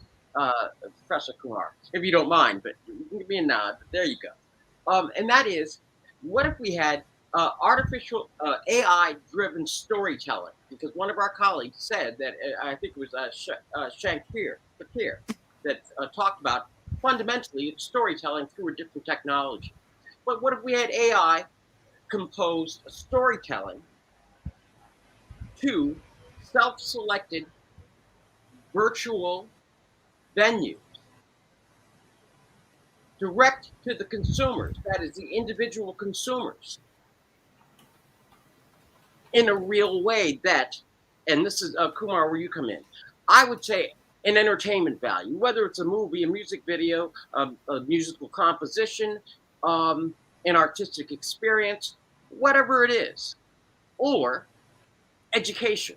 Professor Kumar, if you don't mind, but you can give me a nod. But there you go. And that is, what if we had artificial AI-driven storytelling? Because one of our colleagues said that I think it was Shankir that talked about fundamentally it's storytelling through a different technology. But what if we had AI composed storytelling to self-selected virtual venues, direct to the consumers, that is the individual consumers, in a real way that, and this is Kumar, where you come in, I would say an entertainment value, whether it's a movie, a music video, a musical composition, an artistic experience, whatever it is, or education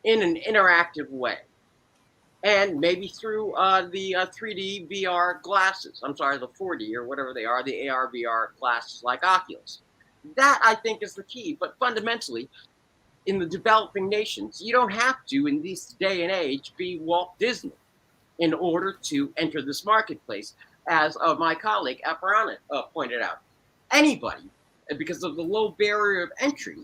in an interactive way. And maybe through the 3D VR glasses. I'm sorry, the 4D or whatever they are, the AR VR glasses like Oculus. That, I think, is the key. But fundamentally, in the developing nations, you don't have to, in this day and age, be Walt Disney in order to enter this marketplace, as my colleague Rana pointed out. Anybody, because of the low barrier of entry,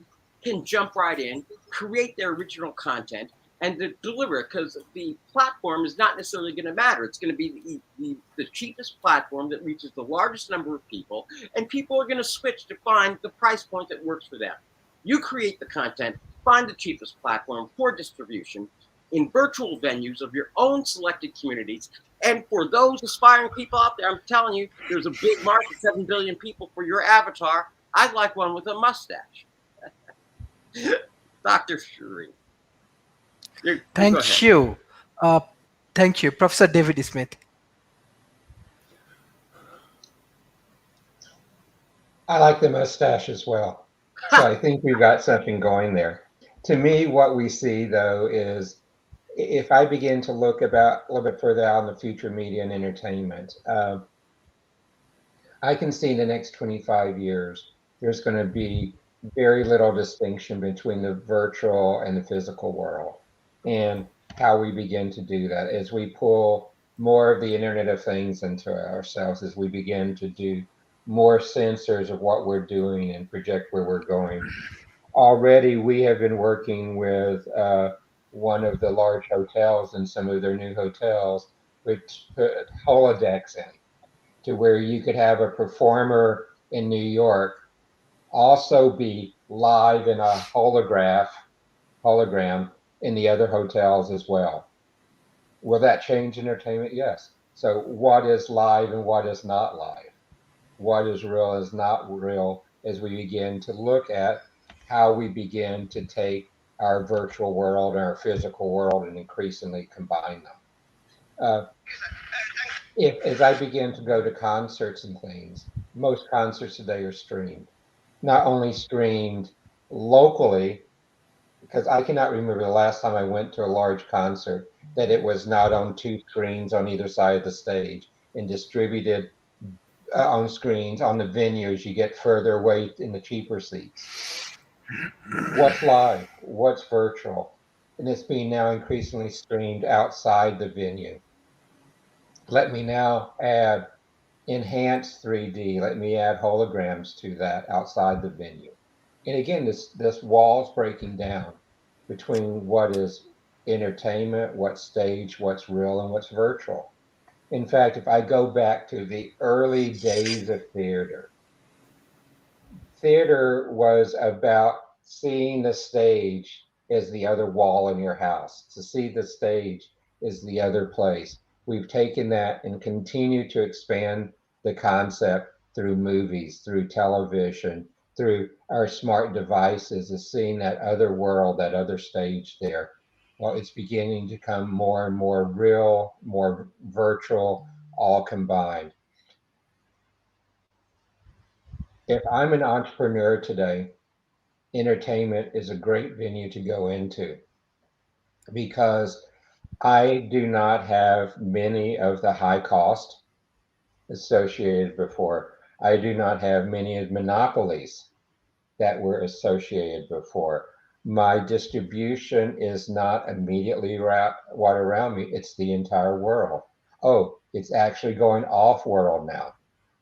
can jump right in, create their original content, and to deliver it, because the platform is not necessarily going to matter. It's going to be the cheapest platform that reaches the largest number of people, and people are going to switch to find the price point that works for them. You create the content, find the cheapest platform for distribution in virtual venues of your own selected communities. And for those aspiring people out there, I'm telling you, there's a big market, 7 billion people for your avatar. I'd like one with a mustache. Dr. Sharif. Thank you. Thank you. Professor David Smith. I like the mustache as well. So I think we've got something going there. To me, what we see, though, is if I begin to look about a little bit further out in the future media and entertainment, I can see in the next 25 years, there's going to be very little distinction between the virtual and the physical world, and how we begin to do that as we pull more of the Internet of Things into ourselves, as we begin to do more sensors of what we're doing and project where we're going. Already, we have been working with one of the large hotels and some of their new hotels, which put holodecks in, to where you could have a performer in New York also be live in a hologram in the other hotels as well. Will that change entertainment? Yes. So what is live and what is not live? What is real is not real, as we begin to look at how we begin to take our virtual world and our physical world and increasingly combine them. As I begin to go to concerts and things, most concerts today are streamed. Not only streamed locally, because I cannot remember the last time I went to a large concert that it was not on two screens on either side of the stage and distributed on screens on the venues. You get further away in the cheaper seats. What's live? What's virtual? And it's being now increasingly streamed outside the venue. Let me now add enhanced 3D. Let me add holograms to that outside the venue. And again, this wall's breaking down between what is entertainment, what's stage, what's real, and what's virtual. In fact, if I go back to the early days of theater was about seeing the stage as the other wall in your house. To see the stage is the other place. We've taken that and continue to expand the concept through movies, through television, through our smart devices, is seeing that other world, that other stage there. Well, it's beginning to come more and more real, more virtual, all combined. If I'm an entrepreneur today, entertainment is a great venue to go into because I do not have many of the high cost associated before. I do not have many of monopolies that were associated before. My distribution is not immediately what around me, it's the entire world. Oh, it's actually going off world now.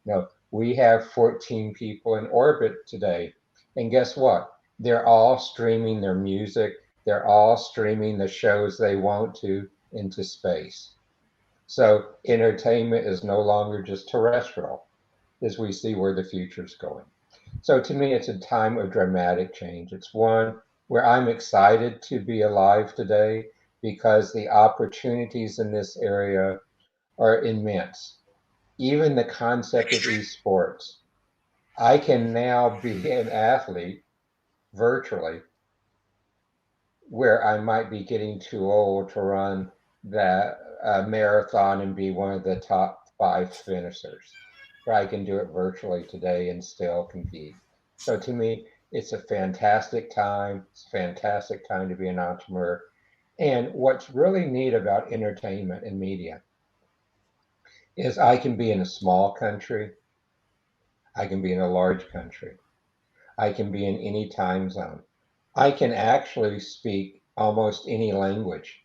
No, we have 14 people in orbit today. And guess what? They're all streaming their music, they're all streaming the shows they want to into space. So entertainment is no longer just terrestrial, as we see where the future's going. So to me, it's a time of dramatic change. It's one where I'm excited to be alive today because the opportunities in this area are immense. Even the concept of esports. I can now be an athlete virtually where I might be getting too old to run that marathon and be one of the top 5 finishers. But I can do it virtually today and still compete. So to me, it's a fantastic time. It's a fantastic time to be an entrepreneur. And what's really neat about entertainment and media is I can be in a small country, I can be in a large country, I can be in any time zone. I can actually speak almost any language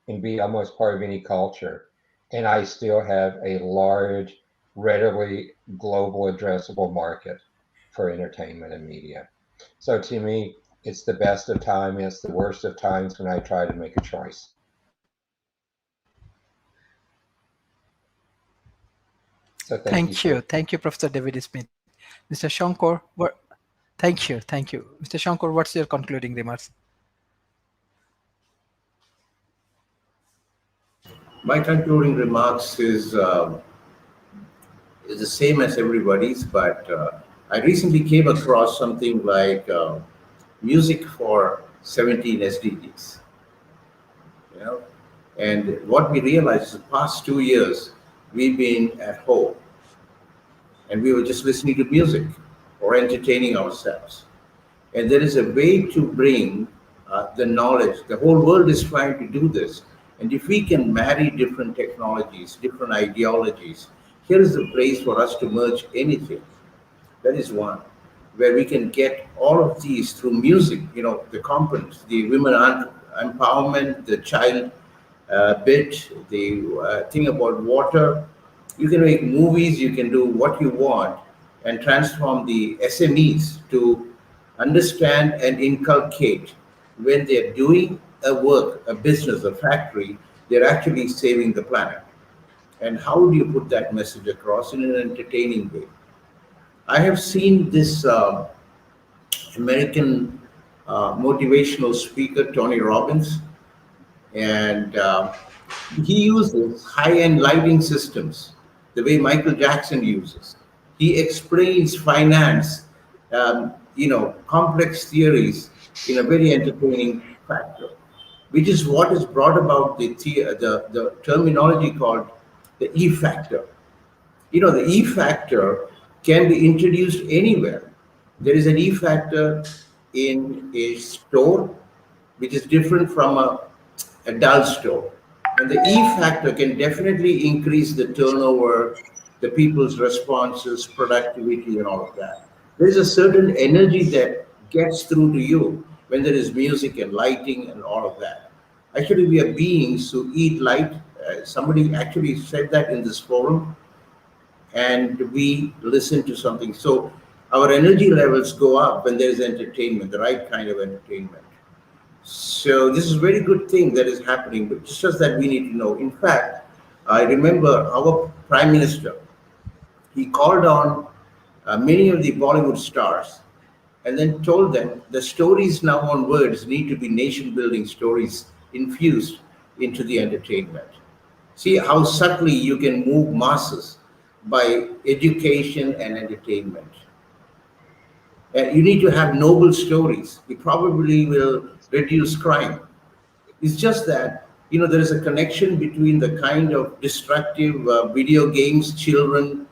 and be almost part of any culture. And I still have a large, readily global addressable market for entertainment and media. So to me, it's the best of time. It's the worst of times when I try to make a choice. So Thank you. Thank you, Professor David Smith. Mr. Shankar, thank you. Thank you. Mr. Shankar, what's your concluding remarks? My concluding remarks is the same as everybody's, but I recently came across something like music for 17 SDGs. You know, and what we realized is the past 2 years we've been at home and we were just listening to music or entertaining ourselves. And there is a way to bring the knowledge. The whole world is trying to do this. And if we can marry different technologies, different ideologies, here is the place for us to merge anything. That is one, where we can get all of these through music, the components, the women empowerment, the child bit, the thing about water. You can make movies, you can do what you want and transform the SMEs to understand and inculcate when they're doing a work, a business, a factory, they're actually saving the planet. And how do you put that message across in an entertaining way? I have seen this American motivational speaker, Tony Robbins, and he uses high-end lighting systems the way Michael Jackson uses. He explains finance, complex theories in a very entertaining factor, which is what has brought about the terminology called the E factor. The E factor can be introduced anywhere. There is an E factor in a store, which is different from a dull store. And the E factor can definitely increase the turnover, the people's responses, productivity, and all of that. There is a certain energy that gets through to you when there is music and lighting and all of that. Actually, we are beings who eat light. Somebody actually said that in this forum, and we listen to something. So our energy levels go up when there is entertainment, the right kind of entertainment. So this is a very good thing that is happening, but it's just that we need to know. In fact, I remember our Prime Minister, he called on many of the Bollywood stars and then told them the stories now on words need to be nation building stories infused into the entertainment. See how subtly you can move masses by education and entertainment. And you need to have noble stories. It probably will reduce crime. It's just that there is a connection between the kind of destructive video games children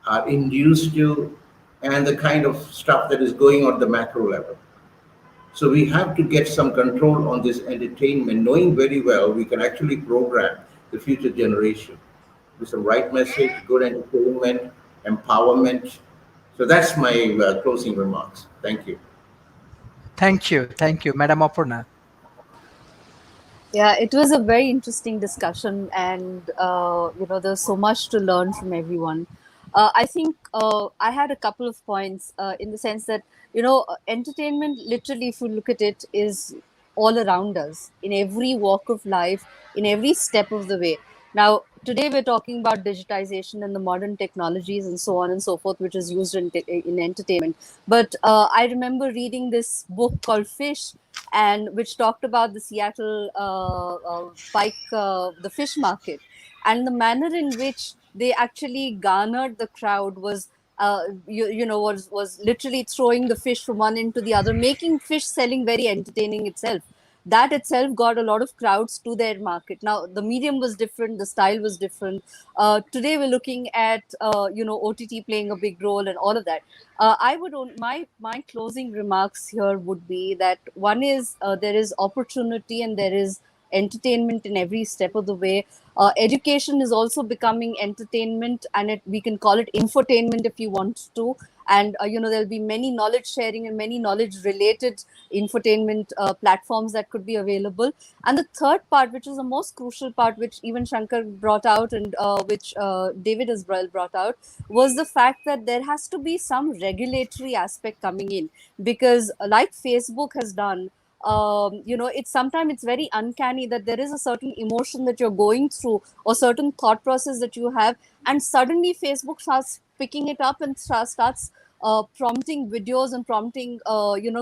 are induced to and the kind of stuff that is going on at the macro level. So we have to get some control on this entertainment, knowing very well we can actually program the future generation with the right message, good entertainment, empowerment. So that's my closing remarks. Thank you. Thank you, Madam Aparna. Yeah, it was a very interesting discussion, and there's so much to learn from everyone. I think I had a couple of points in the sense that entertainment, literally, if you look at it, is all around us in every walk of life, in every step of the way. Now, today we're talking about digitization and the modern technologies and so on and so forth, which is used in entertainment. But I remember reading this book called Fish, and which talked about the Seattle Pike, the fish market, and the manner in which they actually garnered the crowd was, was literally throwing the fish from one end to the other, making fish selling very entertaining itself. That itself got a lot of crowds to their market. Now the medium was different, the style was different. Today we're looking at OTT playing a big role and all of that. I would my closing remarks here would be that one is there is opportunity and there is entertainment in every step of the way. Education is also becoming entertainment, and we can call it infotainment if you want to. And there'll be many knowledge sharing and many knowledge related infotainment platforms that could be available. And the third part, which is the most crucial part, which even Shankar brought out, and which David as well brought out, was the fact that there has to be some regulatory aspect coming in, because like Facebook has done, it's sometimes it's very uncanny that there is a certain emotion that you're going through or certain thought process that you have, and suddenly Facebook starts picking it up and starts prompting videos and prompting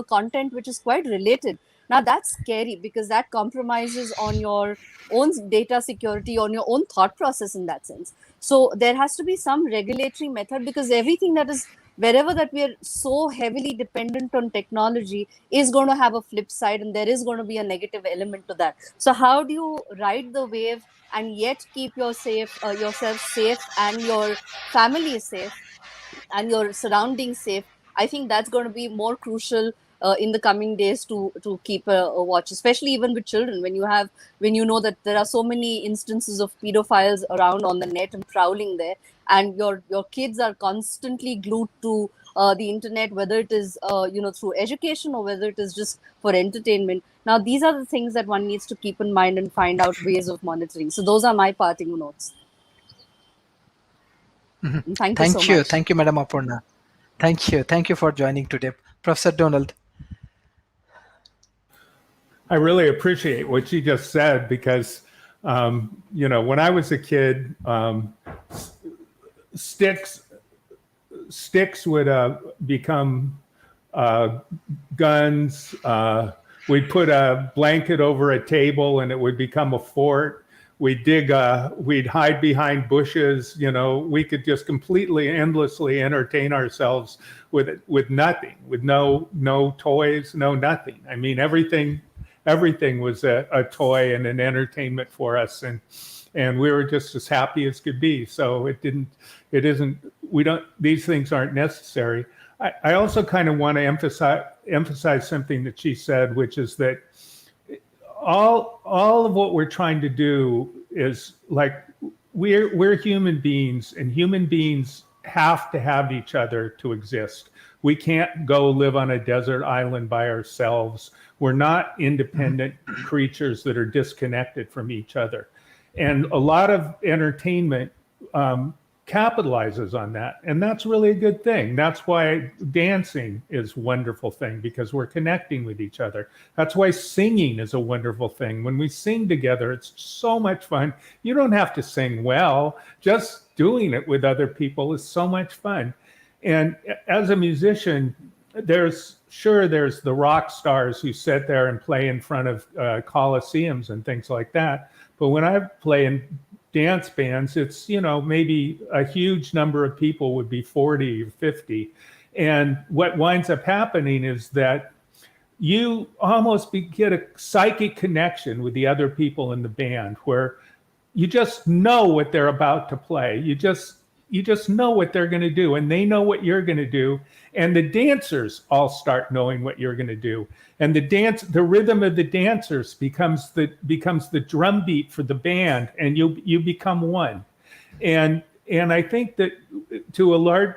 content which is quite related. Now that's scary, because that compromises on your own data security, on your own thought process in that sense. So there has to be some regulatory method, because everything that is, wherever that we are so heavily dependent on technology, is going to have a flip side, and there is going to be a negative element to that. So how do you ride the wave and yet keep yourself safe, and your family safe, and your surroundings safe? I think that's going to be more crucial in the coming days to keep a watch, especially even with children, when you know that there are so many instances of pedophiles around on the net and prowling there, and your kids are constantly glued to the internet, whether it is through education or whether it is just for entertainment. Now these are the things that one needs to keep in mind and find out ways of monitoring. So those are my parting notes. And thank you so much. Thank you, Madam Aparna. Thank you for joining today, Professor Donald. I really appreciate what you just said, because, when I was a kid, sticks would become guns. We'd put a blanket over a table and it would become a fort. We'd hide behind bushes. We could just completely, endlessly entertain ourselves with nothing, with no toys, no nothing. I mean, everything was a toy and an entertainment for us, and we were just as happy as could be. So these things aren't necessary. I also kind of want to emphasize something that she said, which is that all of what we're trying to do is, like, we're human beings, and human beings have to have each other to exist. We can't go live on a desert island by ourselves. We're not independent creatures that are disconnected from each other. And a lot of entertainment capitalizes on that. And that's really a good thing. That's why dancing is a wonderful thing, because we're connecting with each other. That's why singing is a wonderful thing. When we sing together, it's so much fun. You don't have to sing well. Just doing it with other people is so much fun. And as a musician, there's the rock stars who sit there and play in front of coliseums and things like that. But when I play in dance bands, it's, maybe a huge number of people would be 40 or 50. And what winds up happening is that you almost get a psychic connection with the other people in the band where you just know what they're about to play. You just know what they're going to do, and they know what you're going to do, and the dancers all start knowing what you're going to do, and the rhythm of the dancers becomes the drum beat for the band, and you become one. And I think that to a large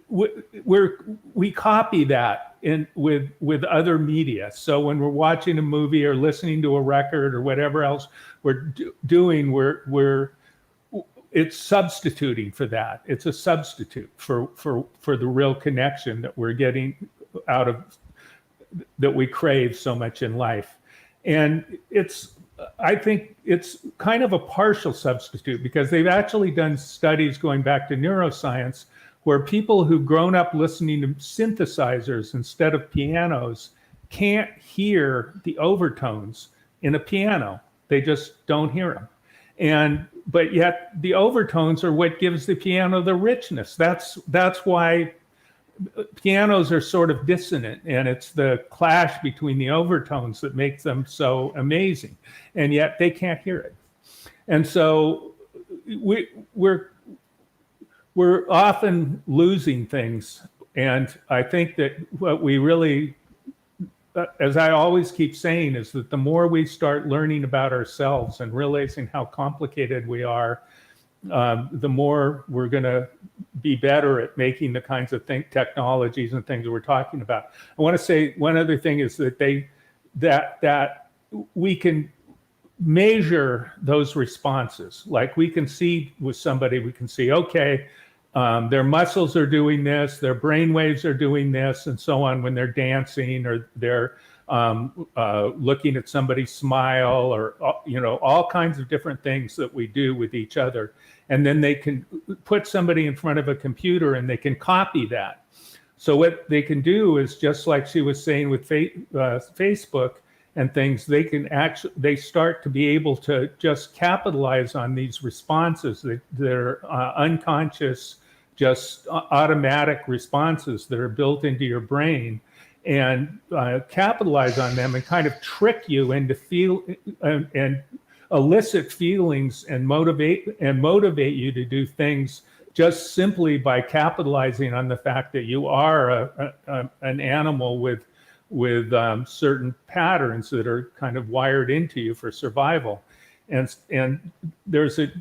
we copy that with other media. So when we're watching a movie or listening to a record or whatever else we're doing, it's substituting for that. It's a substitute for the real connection that we're getting out of, that we crave so much in life. And I think it's kind of a partial substitute, because they've actually done studies going back to neuroscience where people who've grown up listening to synthesizers instead of pianos can't hear the overtones in a piano. They just don't hear them. But yet the overtones are what gives the piano the richness. That's why pianos are sort of dissonant, and it's the clash between the overtones that makes them so amazing, and yet they can't hear it. And so we're often losing things. And I think that what we really, as I always keep saying, is that the more we start learning about ourselves and realizing how complicated we are, the more we're going to be better at making the kinds of technologies and things that we're talking about. I want to say one other thing is that that we can measure those responses. Like we can see with somebody, we can see, okay, their muscles are doing this, their brain waves are doing this, and so on when they're dancing, or they're looking at somebody smile, or all kinds of different things that we do with each other. And then they can put somebody in front of a computer and they can copy that. So what they can do is, just like she was saying with Facebook and things, they start to be able to just capitalize on these responses that are unconscious, just automatic responses that are built into your brain, and capitalize on them and kind of trick you into and elicit feelings and motivate you to do things just simply by capitalizing on the fact that you are an animal with certain patterns that are kind of wired into you for survival. And there's a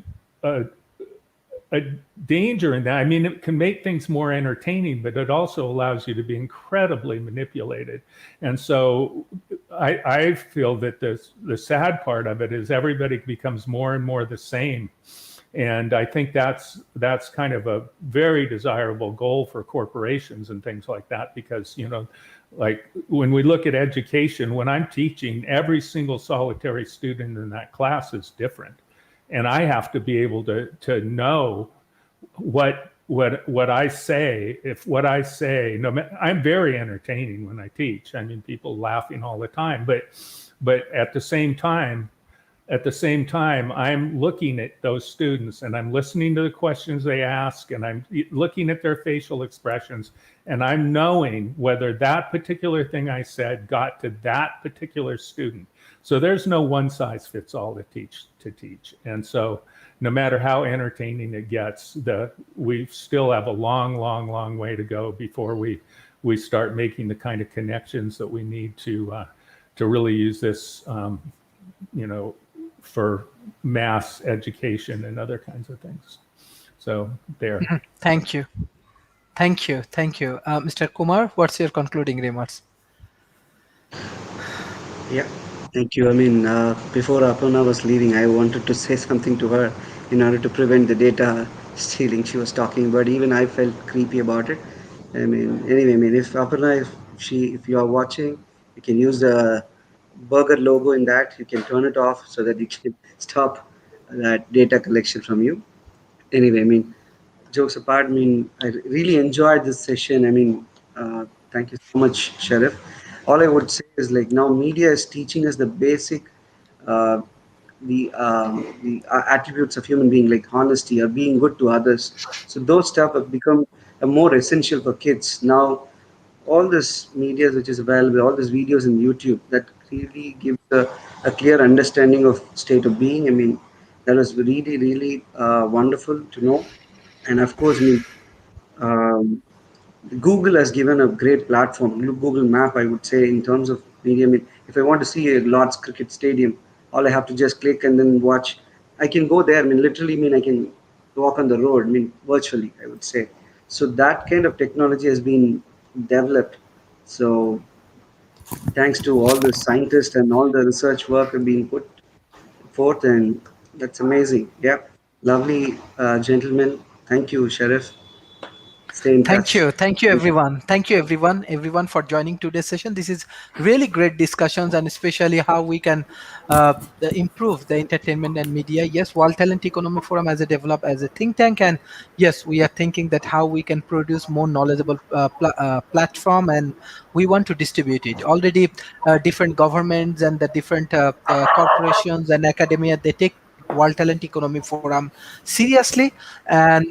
danger in that. I mean, it can make things more entertaining, but it also allows you to be incredibly manipulated. And so I feel that the sad part of it is everybody becomes more and more the same. And I think that's kind of a very desirable goal for corporations and things like that, because, like when we look at education, when I'm teaching, every single solitary student in that class is different. And I have to be able to know what I say. If what I say, I'm very entertaining when I teach. I mean, people laughing all the time, but at the same time, I'm looking at those students and I'm listening to the questions they ask, and I'm looking at their facial expressions, and I'm knowing whether that particular thing I said got to that particular student. So there's no one size fits all to teach. And so no matter how entertaining it gets, we still have a long way to go before we start making the kind of connections that we need to really use this, for mass education and other kinds of things. So there. Thank you. Mr. Kumar, what's your concluding remarks? Yeah, thank you. I mean, before Aparna was leaving, I wanted to say something to her in order to prevent the data stealing she was talking about. Even I felt creepy about it. I mean, anyway, if Aparna, if you are watching, you can use the burger logo in that. You can turn it off so that you can stop that data collection from you. Anyway, jokes apart, I really enjoyed this session. Thank you so much, Sharif. All I would say is, like, now media is teaching us the basic, the attributes of human being, like honesty or being good to others. So those stuff have become more essential for kids now. all this media which is available, all these videos in YouTube that really gives a clear understanding of state of being. I mean, that was really, really wonderful to know. And of course, I mean, um, Google has given a great platform. Google Map, I would say, in terms of media. I mean, if I want to see a Lord's Cricket Stadium, all I have to just click and then watch. I can go there. I mean, literally, I mean, I can walk on the road. I mean, virtually, I would say. So that kind of technology has been developed. So thanks to all the scientists and all the research work have been put forth, and that's amazing. Yeah, lovely, gentlemen. Thank you, Sheriff. Stay in Thank touch. you. Thank you, everyone. Thank you, everyone for joining today's session. This is really great discussions, and especially how we can improve the entertainment and media. Yes, World Talent Economy Forum as a develop as a think tank, and yes, we are thinking that how we can produce more knowledgeable platform, and we want to distribute it. Already, different governments and the different corporations and academia, they take World Talent Economy Forum seriously, and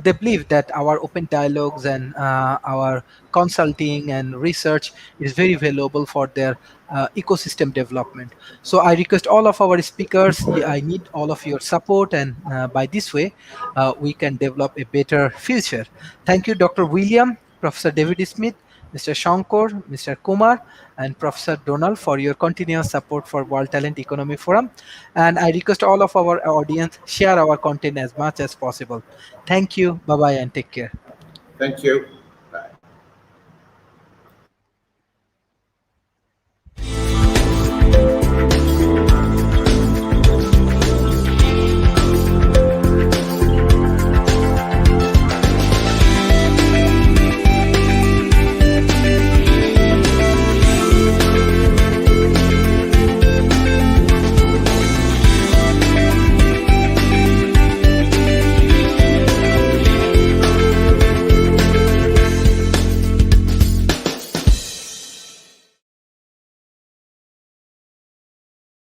they believe that our open dialogues and our consulting and research is very valuable for their ecosystem development. So I request all of our speakers, I need all of your support, and by this way we can develop a better future. Thank you, Dr. William, Professor David Smith, Mr. Shankar, Mr. Kumar, and Professor Donald for your continuous support for World Talent Economy Forum. And I request all of our audience share our content as much as possible. Thank you. Bye bye and take care. Thank you.